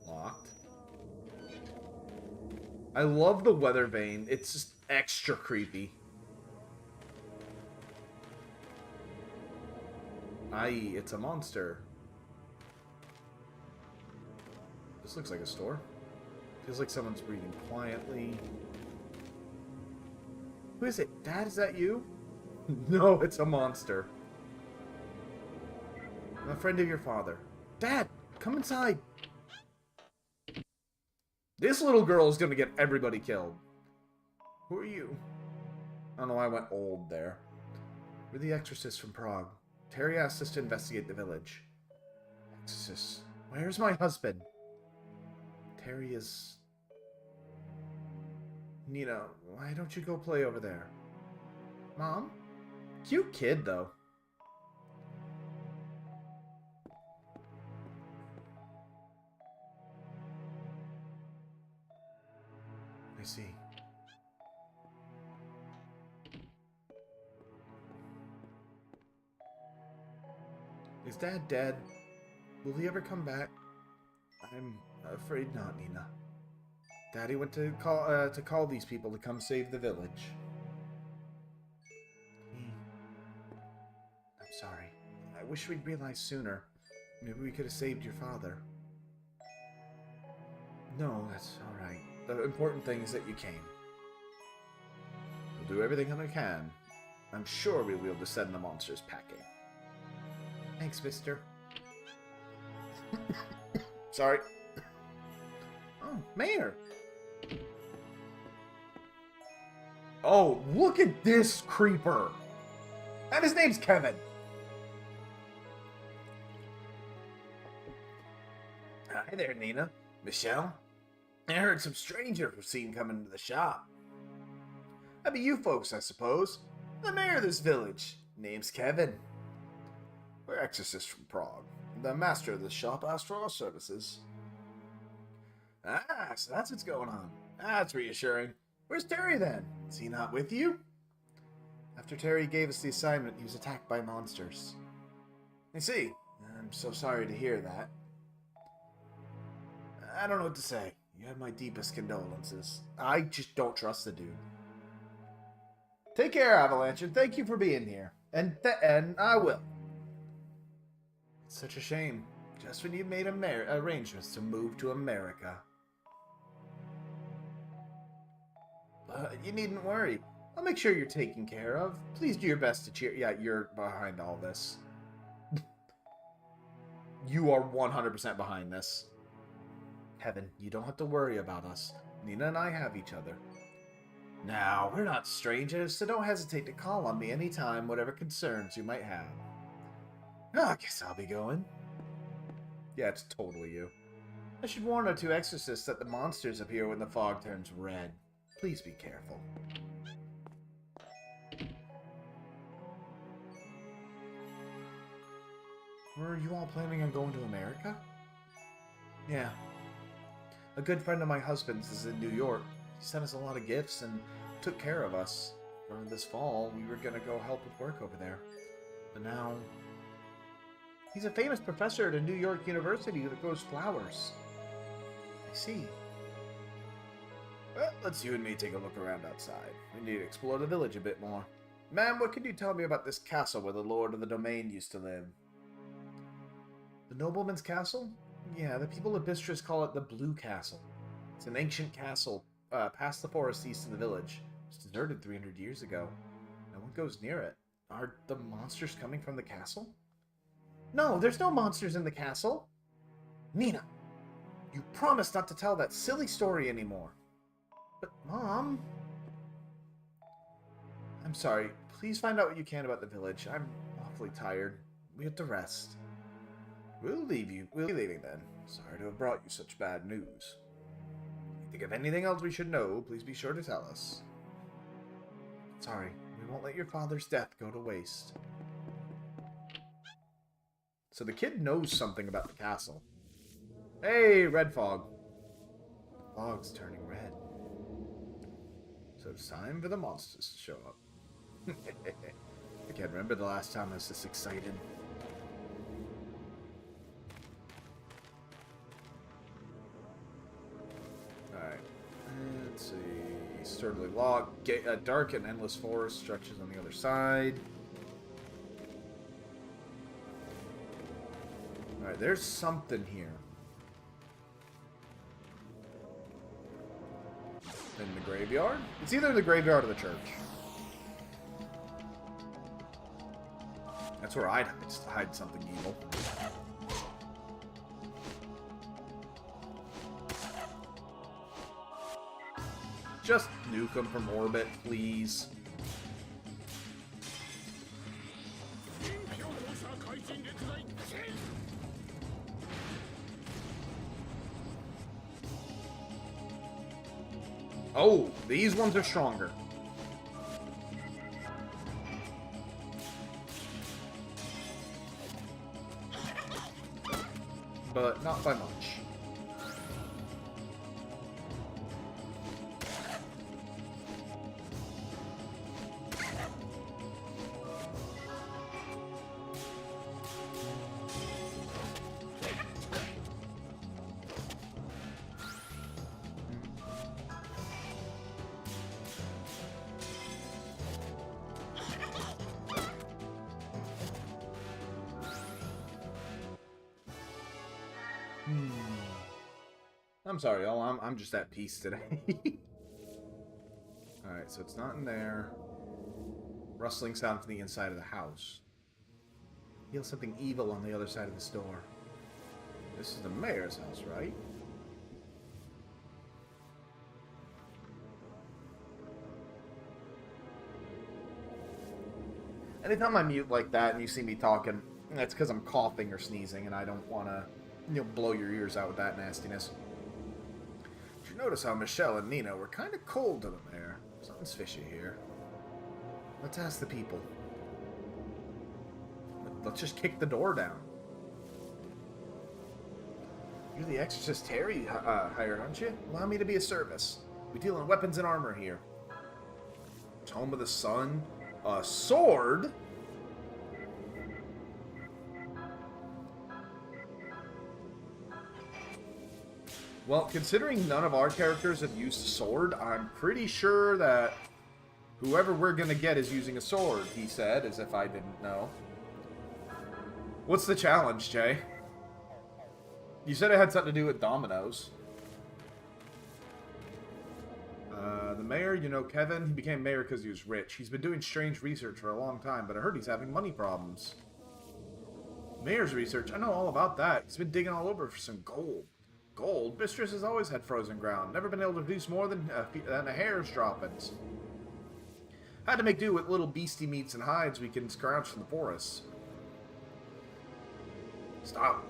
Locked. I love the weather vane. It's just extra creepy. Aye, it's a monster. This looks like a store. Feels like someone's breathing quietly. Who is it? Dad, is that you? No, it's a monster. I'm a friend of your father. Dad, come inside. This little girl is going to get everybody killed. Who are you? I don't know why I went old there. We're the exorcists from Prague. Terry asked us to investigate the village. Exorcist? Where's my husband? Terry is... Nina, why don't you go play over there? Mom? Cute kid, though. I see. Is Dad dead? Will he ever come back? I'm afraid not, Nina. Daddy went to call these people to come save the village. I'm sorry. I wish we'd realized sooner. Maybe we could have saved your father. No, that's alright. The important thing is that you came. We'll do everything that we can. I'm sure we'll be able to send the monsters packing. Thanks, mister. Sorry. Oh, Mayor. Oh, look at this creeper. And his name's Kevin. Hi there, Nina. Michelle? I heard some strangers were seen coming into the shop. That'd be you folks, I suppose. The mayor of this village. Name's Kevin. We're exorcists from Prague. The master of this shop asked for our services. Ah, so that's what's going on. That's reassuring. Where's Terry then? Is he not with you? After Terry gave us the assignment, he was attacked by monsters. I see. I'm so sorry to hear that. I don't know what to say. You have my deepest condolences. I just don't trust the dude. Take care, Avalanche, and thank you for being here. And I will. It's such a shame. Just when you made arrangements to move to America. You needn't worry. I'll make sure you're taken care of. Please do your best to cheer. Yeah, you're behind all this. You are 100% behind this. Heaven, you don't have to worry about us. Nina and I have each other. Now, we're not strangers, so don't hesitate to call on me anytime, whatever concerns you might have. I guess I'll be going. Yeah, it's totally you. I should warn our 2 exorcists that the monsters appear when the fog turns red. Please be careful. Were you all planning on going to America? Yeah. A good friend of my husband's is in New York. He sent us a lot of gifts and took care of us. For this fall, we were gonna go help with work over there. But now... He's a famous professor at a New York university that grows flowers. I see. Well, let's you and me take a look around outside. We need to explore the village a bit more. Ma'am, what can you tell me about this castle where the lord of the domain used to live? The nobleman's castle? Yeah, the people of Bistris call it the Blue Castle. It's an ancient castle, past the forest east of the village. It was deserted 300 years ago. No one goes near it. Are the monsters coming from the castle? No, there's no monsters in the castle. Nina, you promised not to tell that silly story anymore. But, Mom... I'm sorry. Please find out what you can about the village. I'm awfully tired. We have to rest. We'll leave you. We'll be leaving then. Sorry to have brought you such bad news. If you think of anything else we should know, please be sure to tell us. Sorry, we won't let your father's death go to waste. So the kid knows something about the castle. Hey, red fog. The fog's turning red. So it's time for the monsters to show up. I can't remember the last time I was this excited. Alright. Let's see. Sturdily locked. Dark and endless forest stretches on the other side. Alright, there's something here. In the graveyard? It's either the graveyard or the church. That's where I'd hide something evil. Just nuke them from orbit, please. Oh, these ones are stronger. But not by much. I'm sorry, y'all. I'm just at peace today. Alright, so it's not in there. Rustling sound from the inside of the house. Feel something evil on the other side of this door. This is the mayor's house, right? Anytime I mute like that and you see me talking, that's because I'm coughing or sneezing and I don't want to, blow your ears out with that nastiness. Did you notice how Michelle and Nina were kind of cold to the mayor? Something's fishy here. Let's ask the people. Let's just kick the door down. You're the exorcist Terry hired, aren't you? Allow me to be of service. We deal in weapons and armor here. Home of the Sun. A sword? Well, considering none of our characters have used a sword, I'm pretty sure that whoever we're gonna get is using a sword, he said, as if I didn't know. What's the challenge, Jay? You said it had something to do with dominoes. The mayor, you know Kevin? He became mayor because he was rich. He's been doing strange research for a long time, but I heard he's having money problems. Mayor's research? I know all about that. He's been digging all over for some gold. Gold? Mistress has always had frozen ground. Never been able to produce more than a hair's droppings. Had to make do with little beastie meats and hides we can scrounge from the forests. Stop.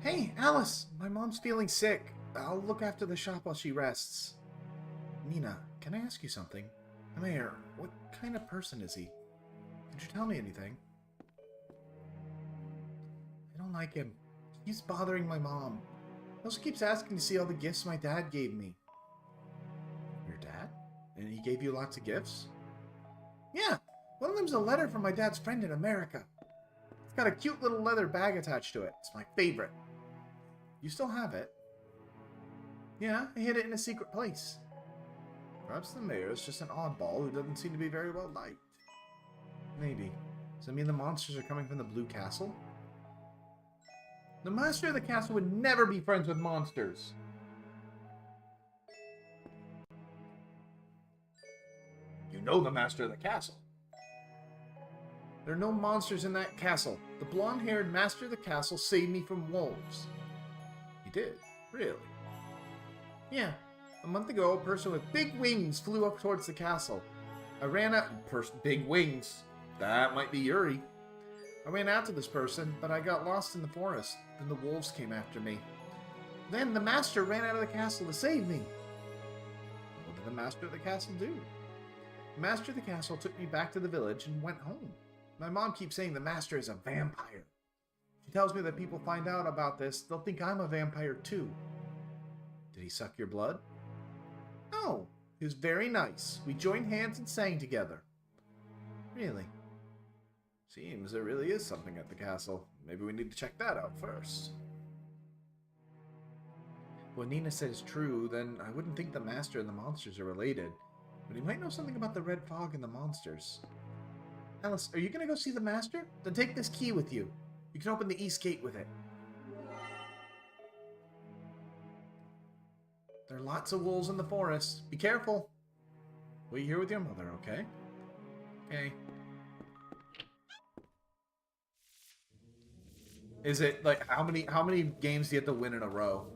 Hey, Alice! My mom's feeling sick. I'll look after the shop while she rests. Nina, can I ask you something? The mayor, what kind of person is he? Could you tell me anything? I don't like him. He keeps bothering my mom. He also keeps asking to see all the gifts my dad gave me. Your dad? And he gave you lots of gifts? Yeah! One of them's a letter from my dad's friend in America. It's got a cute little leather bag attached to it. It's my favorite. You still have it? Yeah, I hid it in a secret place. Perhaps the mayor is just an oddball who doesn't seem to be very well liked. Maybe. Does that mean the monsters are coming from the Blue Castle? The master of the castle would never be friends with monsters. You know the master of the castle. There are no monsters in that castle. The blonde-haired master of the castle saved me from wolves. He did? Really? Yeah. A month ago, a person with big wings flew up towards the castle. I ran out... Big wings. That might be Yuri. I ran out to this person, but I got lost in the forest. Then the wolves came after me. Then the master ran out of the castle to save me. What did the master of the castle do? The master of the castle took me back to the village and went home. My mom keeps saying the master is a vampire. She tells me that people find out about this, they'll think I'm a vampire too. Did he suck your blood? No, he was very nice. We joined hands and sang together. Really? Seems there really is something at the castle. Maybe we need to check that out first. What Nina said is true, then I wouldn't think the master and the monsters are related. But he might know something about the red fog and the monsters. Alice, are you going to go see the master? Then take this key with you. You can open the east gate with it. There are lots of wolves in the forest. Be careful. Wait here with your mother, okay? Okay. Is it like how many games do you have to win in a row?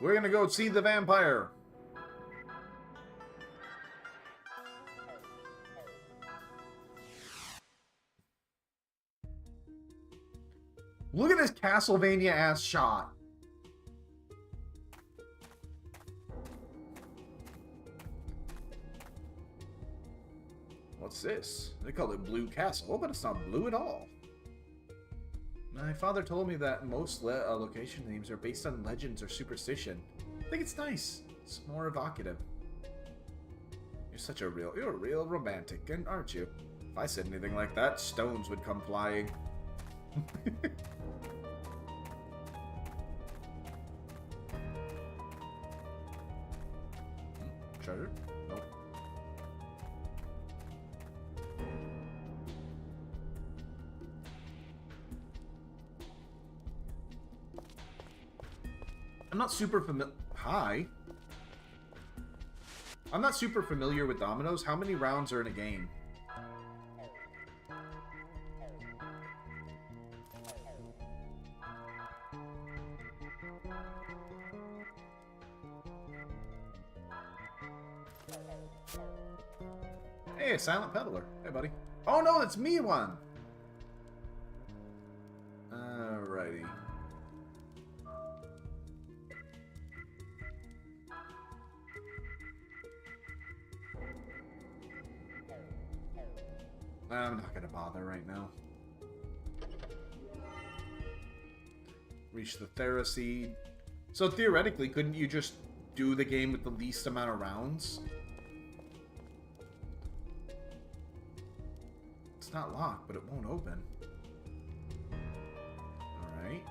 We're gonna go see the vampire. Look at this Castlevania-ass shot. What's this? They call it Blue Castle, but it's not blue at all. My father told me that most location names are based on legends or superstition. I think it's nice. It's more evocative. You're a real romantic, aren't you? If I said anything like that, stones would come flying. Treasure? Nope. I'm not super familiar. Hi. I'm not super familiar with dominoes. How many rounds are in a game? Hey, Silent Peddler. Hey, buddy. Oh no, it's me one! Alrighty. I'm not gonna bother right now. Reach the Theraseed. So theoretically, couldn't you just do the game with the least amount of rounds? It's not locked, but it won't open. Alright.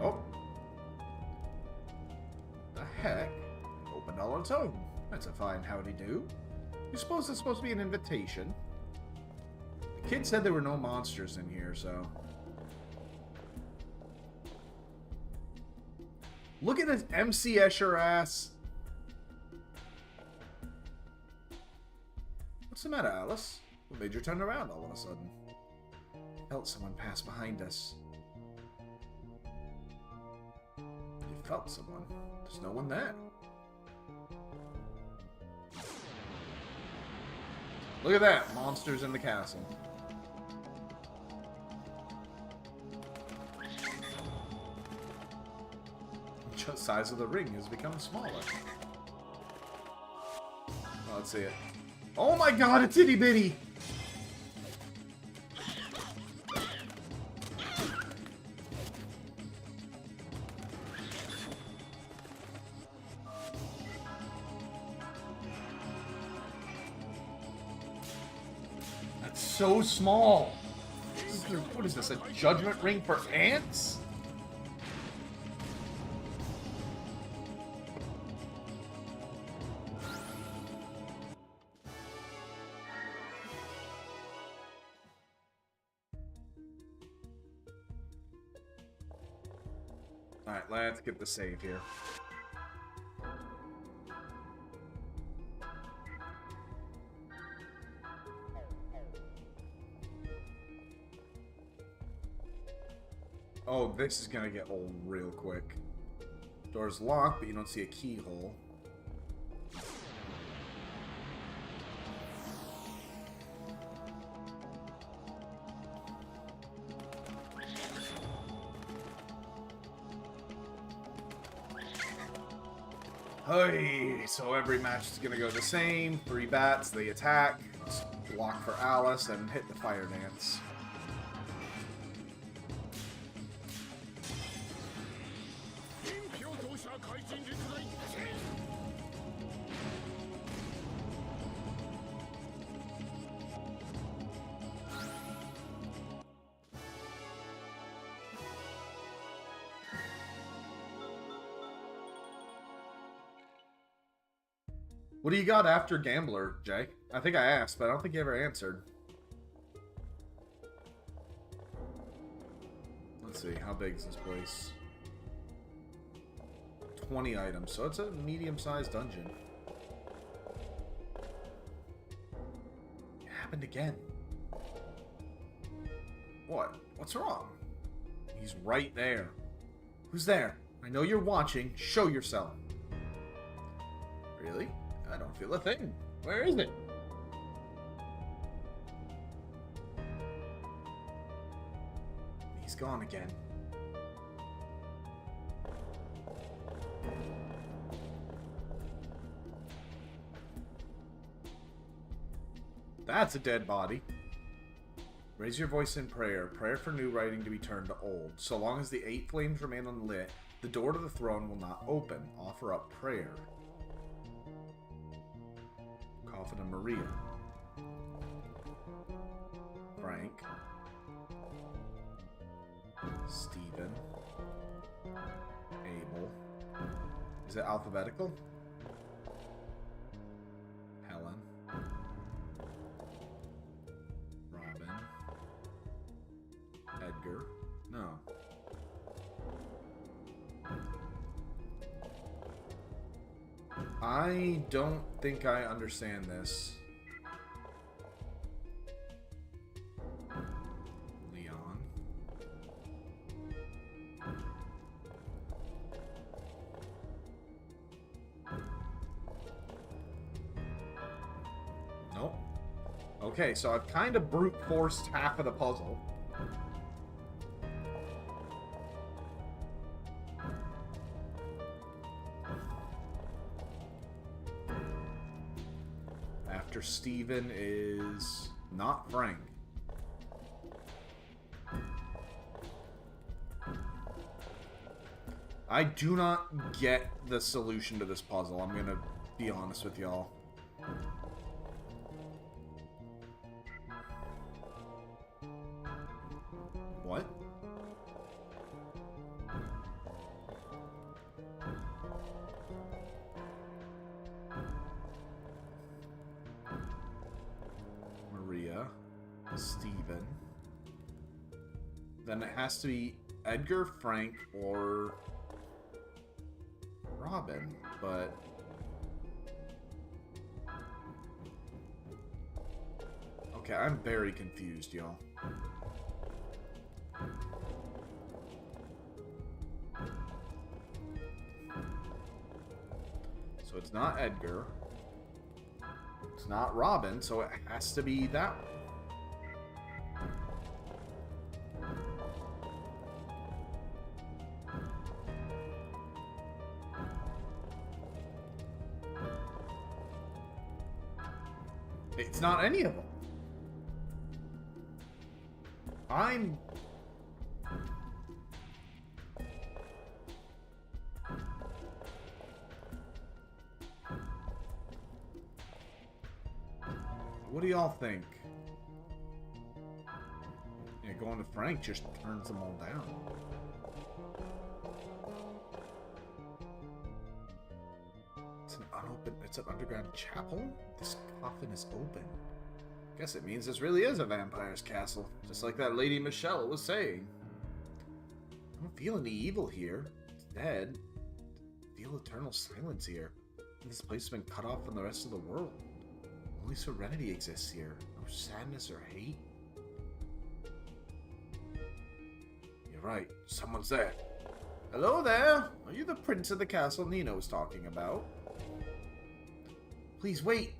Oh. child's home. That's a fine howdy-do. You suppose it's supposed to be an invitation? The kid said there were no monsters in here, so... Look at this MC Escher ass. What's the matter, Alice? What made you turn around all of a sudden? Felt someone pass behind us. You felt someone? There's no one there. Look at that! Monsters in the castle. The size of the ring has become smaller. Oh, let's see it. Oh my god, it's itty bitty! That's so small! What is this, a judgment ring for ants? Alright, let's get the save here. Oh, this is gonna get old real quick. Door's locked, but you don't see a keyhole. Hey, so every match is gonna go the same. 3 bats, they attack, block for Alice, and hit the fire dance. What do you got after Gambler, Jay? I think I asked, but I don't think you ever answered. Let's see, how big is this place? 20 items, so it's a medium-sized dungeon. It happened again. What? What's wrong? He's right there. Who's there? I know you're watching. Show yourself. Really? I don't feel a thing. Where is it? He's gone again. That's a dead body. Raise your voice in prayer. Prayer for new writing to be turned to old. So long as the 8 flames remain unlit, the door to the throne will not open. Offer up prayer. Coffin of Maria. Frank. Stephen. Abel. Is it alphabetical? Helen. Robin. Edgar. No. I don't think I understand this. Leon. Nope. Okay, so I've kind of brute forced half of the puzzle. After Steven is not Frank. I do not get the solution to this puzzle. I'm gonna be honest with y'all. What? Stephen. Then it has to be Edgar, Frank, or Robin, but... Okay, I'm very confused, y'all. So it's not Edgar. It's not Robin, so it has to be that one. It's not any of them. I'm... What do y'all think? Yeah, going to Frank just turns them all down. It's an underground chapel? This coffin is open. Guess it means this really is a vampire's castle, just like that lady Michelle was saying. I don't feel any evil here. It's dead. I feel eternal silence here. This place has been cut off from the rest of the world. Only serenity exists here. No sadness or hate. You're right. Someone's there. Hello there. Are you the prince of the castle Nino was talking about? Please wait.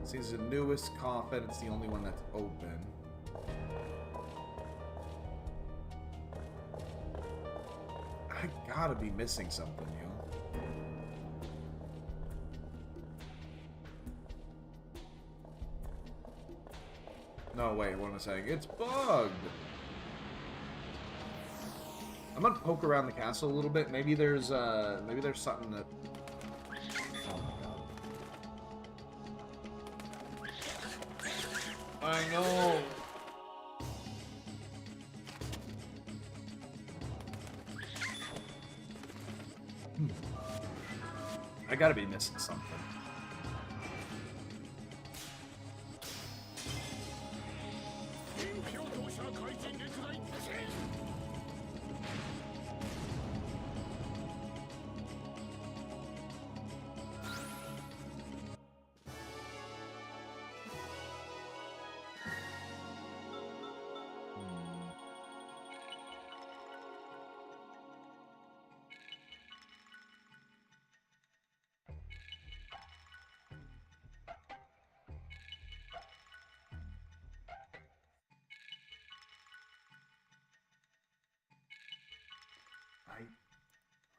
See, it's the newest coffin. It's the only one that's open. I gotta be missing something, yo. No, wait, what am I saying? It's bugged! I'm gonna poke around the castle a little bit. Maybe there's something that... Oh my god. I know! I gotta be missing something.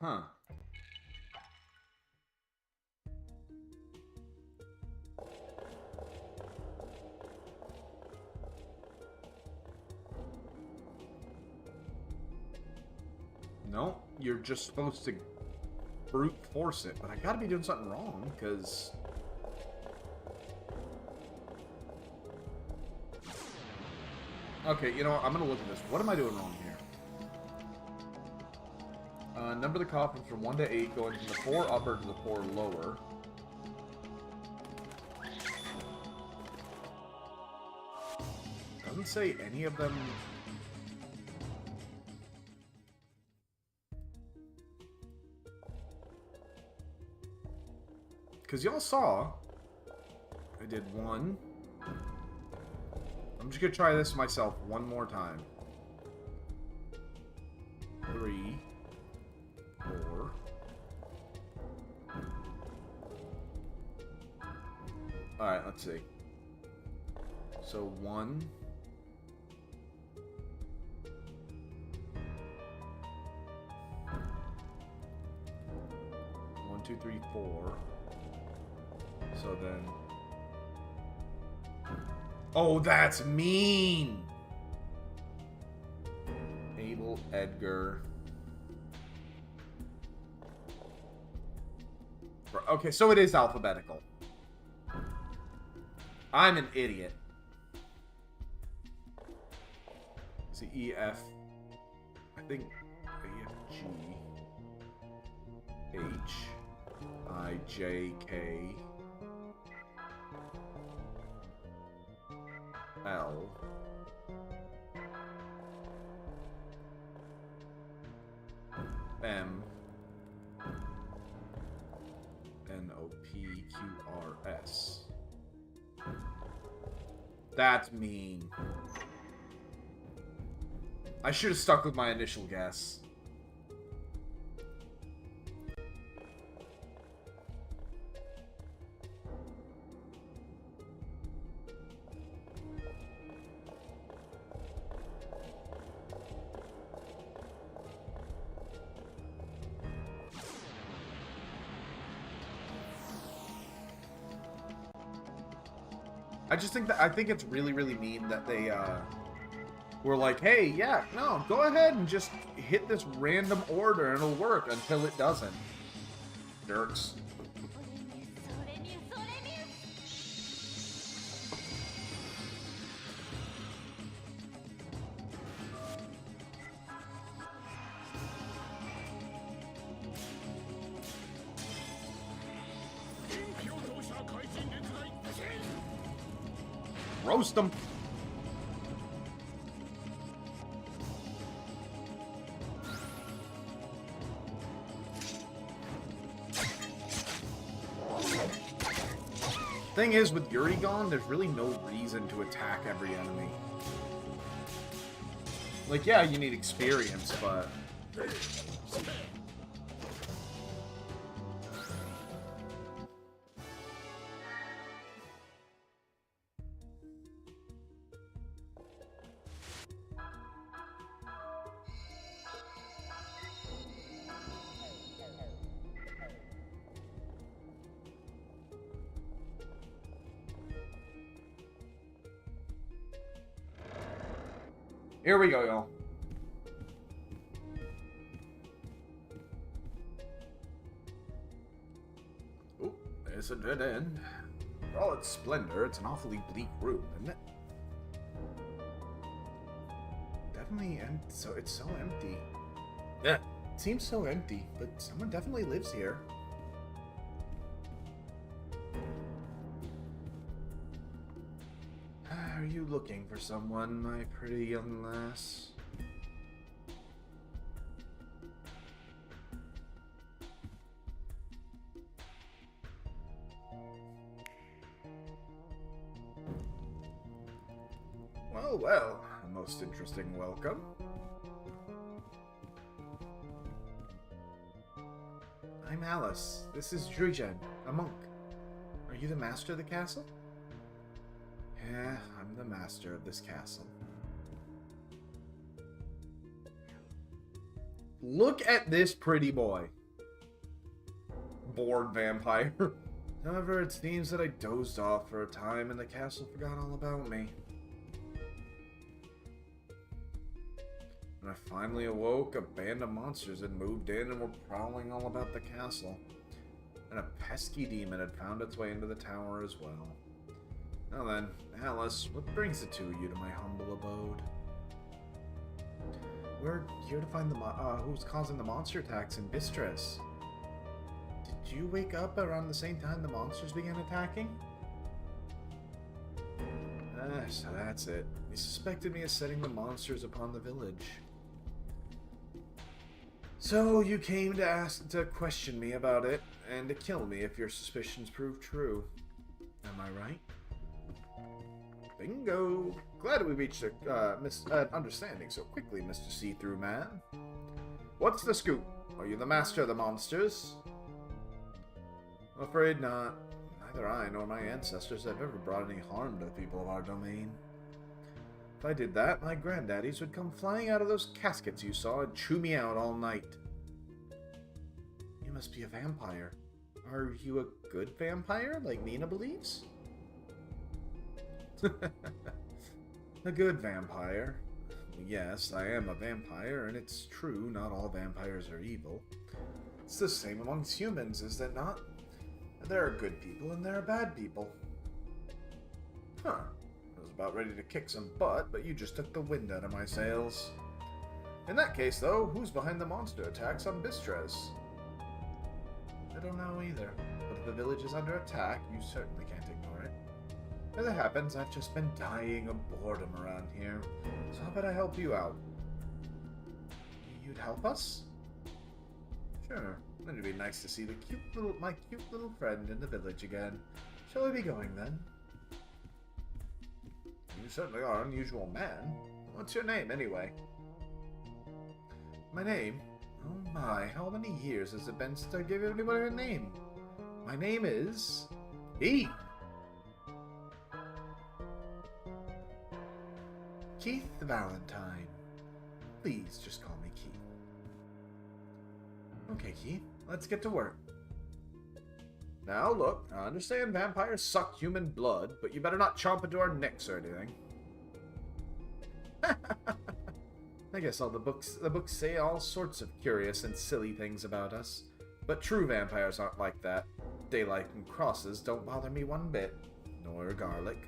Huh. No, you're just supposed to brute force it, but I gotta be doing something wrong, because... Okay, you know what? I'm gonna look at this. What am I doing wrong here? Number the coffins from 1 to 8, going from the 4 upper to the 4 lower. Doesn't say any of them... Because y'all saw, I did 1. I'm just going to try this myself one more time. 3. 4. Alright, let's see. So 1. 1, 2, 3, 4. So then... Oh, that's mean! Abel, Edgar... Okay, so it is alphabetical. I'm an idiot. See, E, F... I think... E, F, G... I, J, K, L, M, N, O, P, Q, R, S. That's mean. I should have stuck with my initial guess. I think it's really, really mean that they were like, hey, yeah, no, go ahead and just hit this random order and it'll work until it doesn't. Jerks. Roast them. Thing is, with Yuri gone, there's really no reason to attack every enemy. Like, yeah, you need experience, but... Here we go, y'all. Oh, there's a dead end. For all its splendor, it's an awfully bleak room, isn't it? Definitely empty. So it's so empty. Yeah, it seems so empty, but someone definitely lives here. Are you looking for someone, my pretty young lass? Well, well, a most interesting welcome. I'm Alice. This is Drujan, a monk. Are you the master of the castle? Yeah, I'm the master of this castle. Look at this pretty boy. Bored vampire. However, it seems that I dozed off for a time and the castle forgot all about me. When I finally awoke, a band of monsters had moved in and were prowling all about the castle. And a pesky demon had found its way into the tower as well. Now then, Alice, what brings the two of you to my humble abode? We're here to find the who's causing the monster attacks in Bistris. Did you wake up around the same time the monsters began attacking? So that's it. You suspected me of setting the monsters upon the village. So you came to question me about it, and to kill me if your suspicions prove true. Am I right? Bingo! Glad we reached an understanding so quickly, Mr. See-Through Man. What's the scoop? Are you the master of the monsters? I'm afraid not. Neither I nor my ancestors have ever brought any harm to the people of our domain. If I did that, my granddaddies would come flying out of those caskets you saw and chew me out all night. You must be a vampire. Are you a good vampire, like Nina believes? A good vampire. Yes, I am a vampire, and it's true, not all vampires are evil. It's the same amongst humans, is it not? There are good people and there are bad people. Huh. I was about ready to kick some butt, but you just took the wind out of my sails. In that case, though, who's behind the monster attacks on Bistris? I don't know either. But if the village is under attack, you certainly can't ignore it. As it happens, I've just been dying of boredom around here. So how about I help you out? You'd help us? Sure. It'd be nice to see my cute little friend in the village again. Shall we be going then? You certainly are an unusual man. What's your name, anyway? My name? Oh my, how many years has it been since I gave anybody a name? My name is... Keith! Keith Valentine. Please just call me Keith. Okay, Keith, let's get to work. Now, look, I understand vampires suck human blood, but you better not chomp into our necks or anything. I guess all the books say all sorts of curious and silly things about us. But true vampires aren't like that. Daylight and crosses don't bother me one bit. Nor garlic.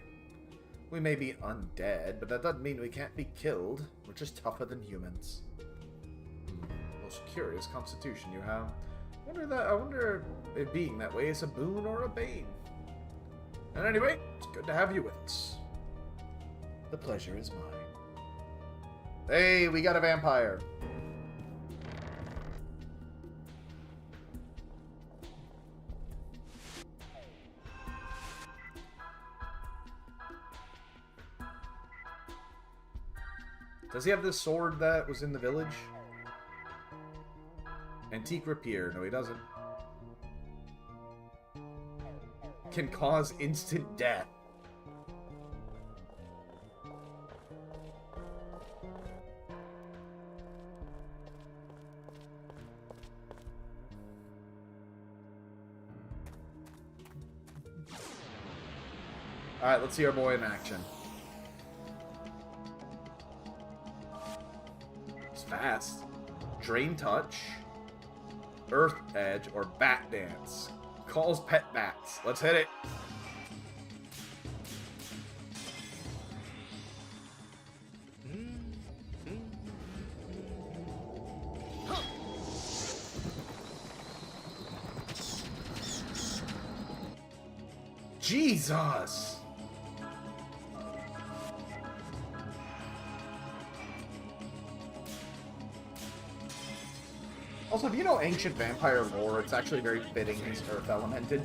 We may be undead, but that doesn't mean we can't be killed. We're just tougher than humans. Most curious constitution you have. I wonder if being that way is a boon or a bane. At any rate, it's good to have you with us. The pleasure is mine. Hey, we got a vampire. Does he have this sword that was in the village? Antique rapier. No, he doesn't. Can cause instant death. Alright, let's see our boy in action. It's fast. Drain touch. Earth Edge, or Bat Dance. Calls pet bats. Let's hit it. Jesus! Also, if you know ancient vampire lore, it's actually very fitting he's earth elemented.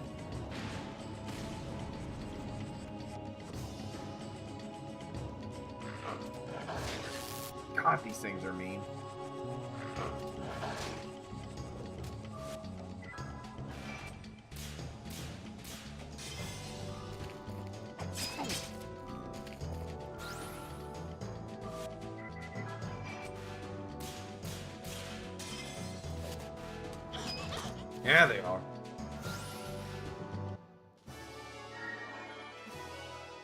God, these things are mean. Yeah, they are.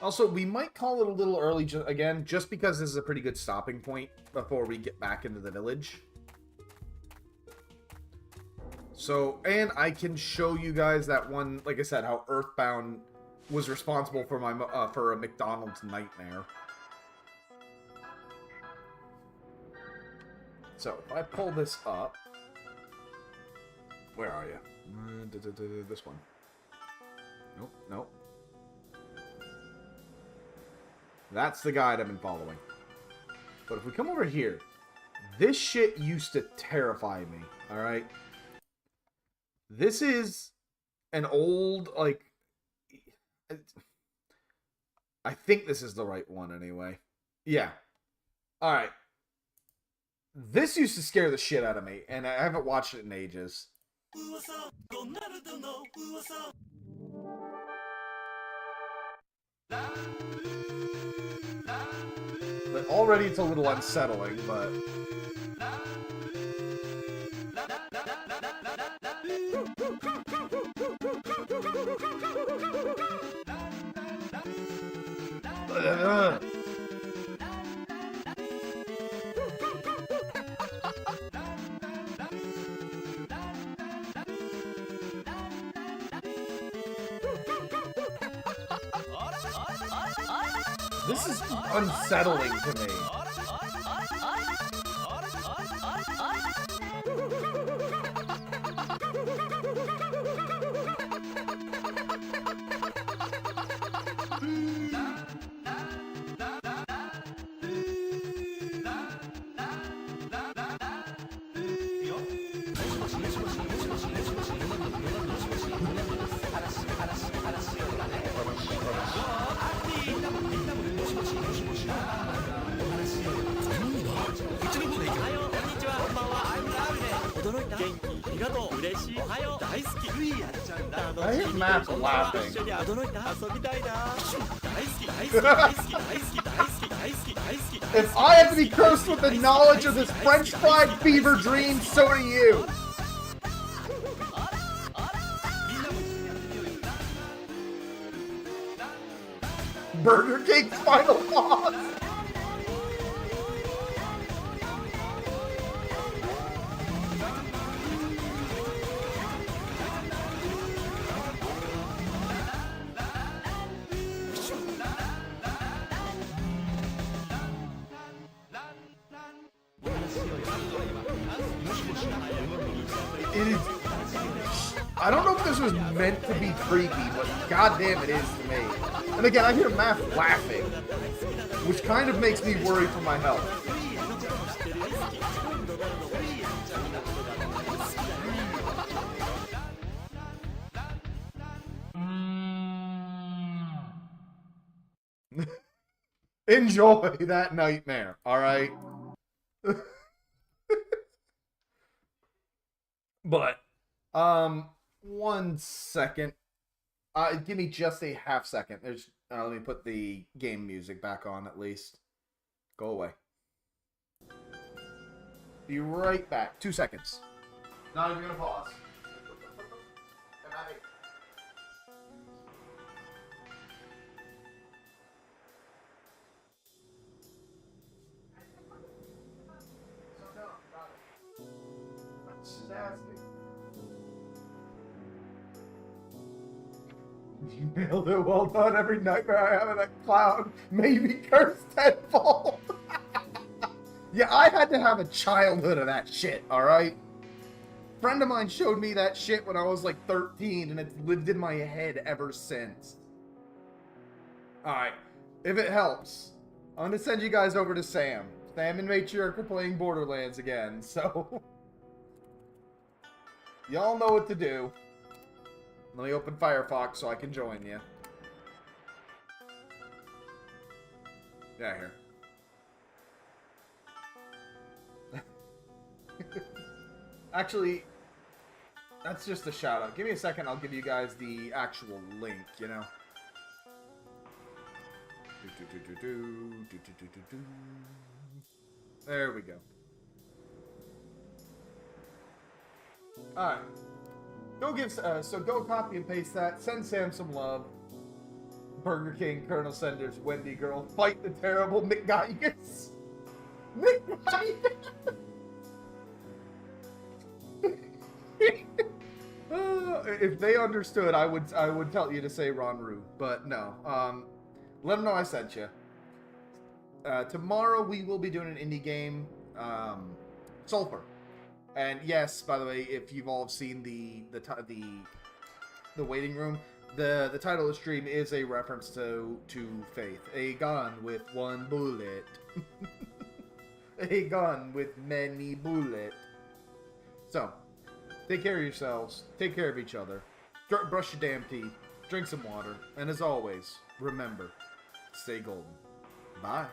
Also, we might call it a little early again, just because this is a pretty good stopping point before we get back into the village. So, and I can show you guys that one, like I said, how Earthbound was responsible for my for a McDonald's nightmare. So, if I pull this up... Where are you? This one. Nope, nope. That's the guide I've been following. But if we come over here, this shit used to terrify me, alright? This is an old, like... I think this is the right one, anyway. Yeah. Alright. This used to scare the shit out of me, and I haven't watched it in ages. But already it's a little unsettling, but... This is unsettling to me. I hear Matt laughing. If I have to be cursed with the knowledge of this French fried fever dream, so do you. Burger King's final boss. It is. I don't know if this was meant to be creepy, but goddamn it is to me. And again, I hear Matt laughing, which kind of makes me worry for my health. Enjoy that nightmare, alright? But, 1 second. Give me just a half second. There's, let me put the game music back on at least. Go away. Be right back. 2 seconds. Not even gonna pause. Am I... You nailed it. Well done. Every nightmare I have of that clown made me curse tenfold. Yeah, I had to have a childhood of that shit, alright? A friend of mine showed me that shit when I was like 13, and it's lived in my head ever since. Alright, if it helps, I'm gonna send you guys over to Sam. Sam and Matriarch are playing Borderlands again, so... Y'all know what to do. Let me open Firefox so I can join you. Yeah, here. Actually, that's just a shout out. Give me a second, I'll give you guys the actual link, you know? There we go. Alright. Go give, so go copy and paste that. Send Sam some love. Burger King, Colonel Sanders, Wendy Girl, fight the terrible McGuigas. McGuigas! If they understood, I would tell you to say Ron Rue, but no. Let them know I sent you. Tomorrow we will be doing an indie game, Sulfur. And yes, by the way, if you've all seen the waiting room, the title of the stream is a reference to Faith. A gun with one bullet. A gun with many bullets. So, take care of yourselves. Take care of each other. Brush your damn teeth. Drink some water. And as always, remember, stay golden. Bye.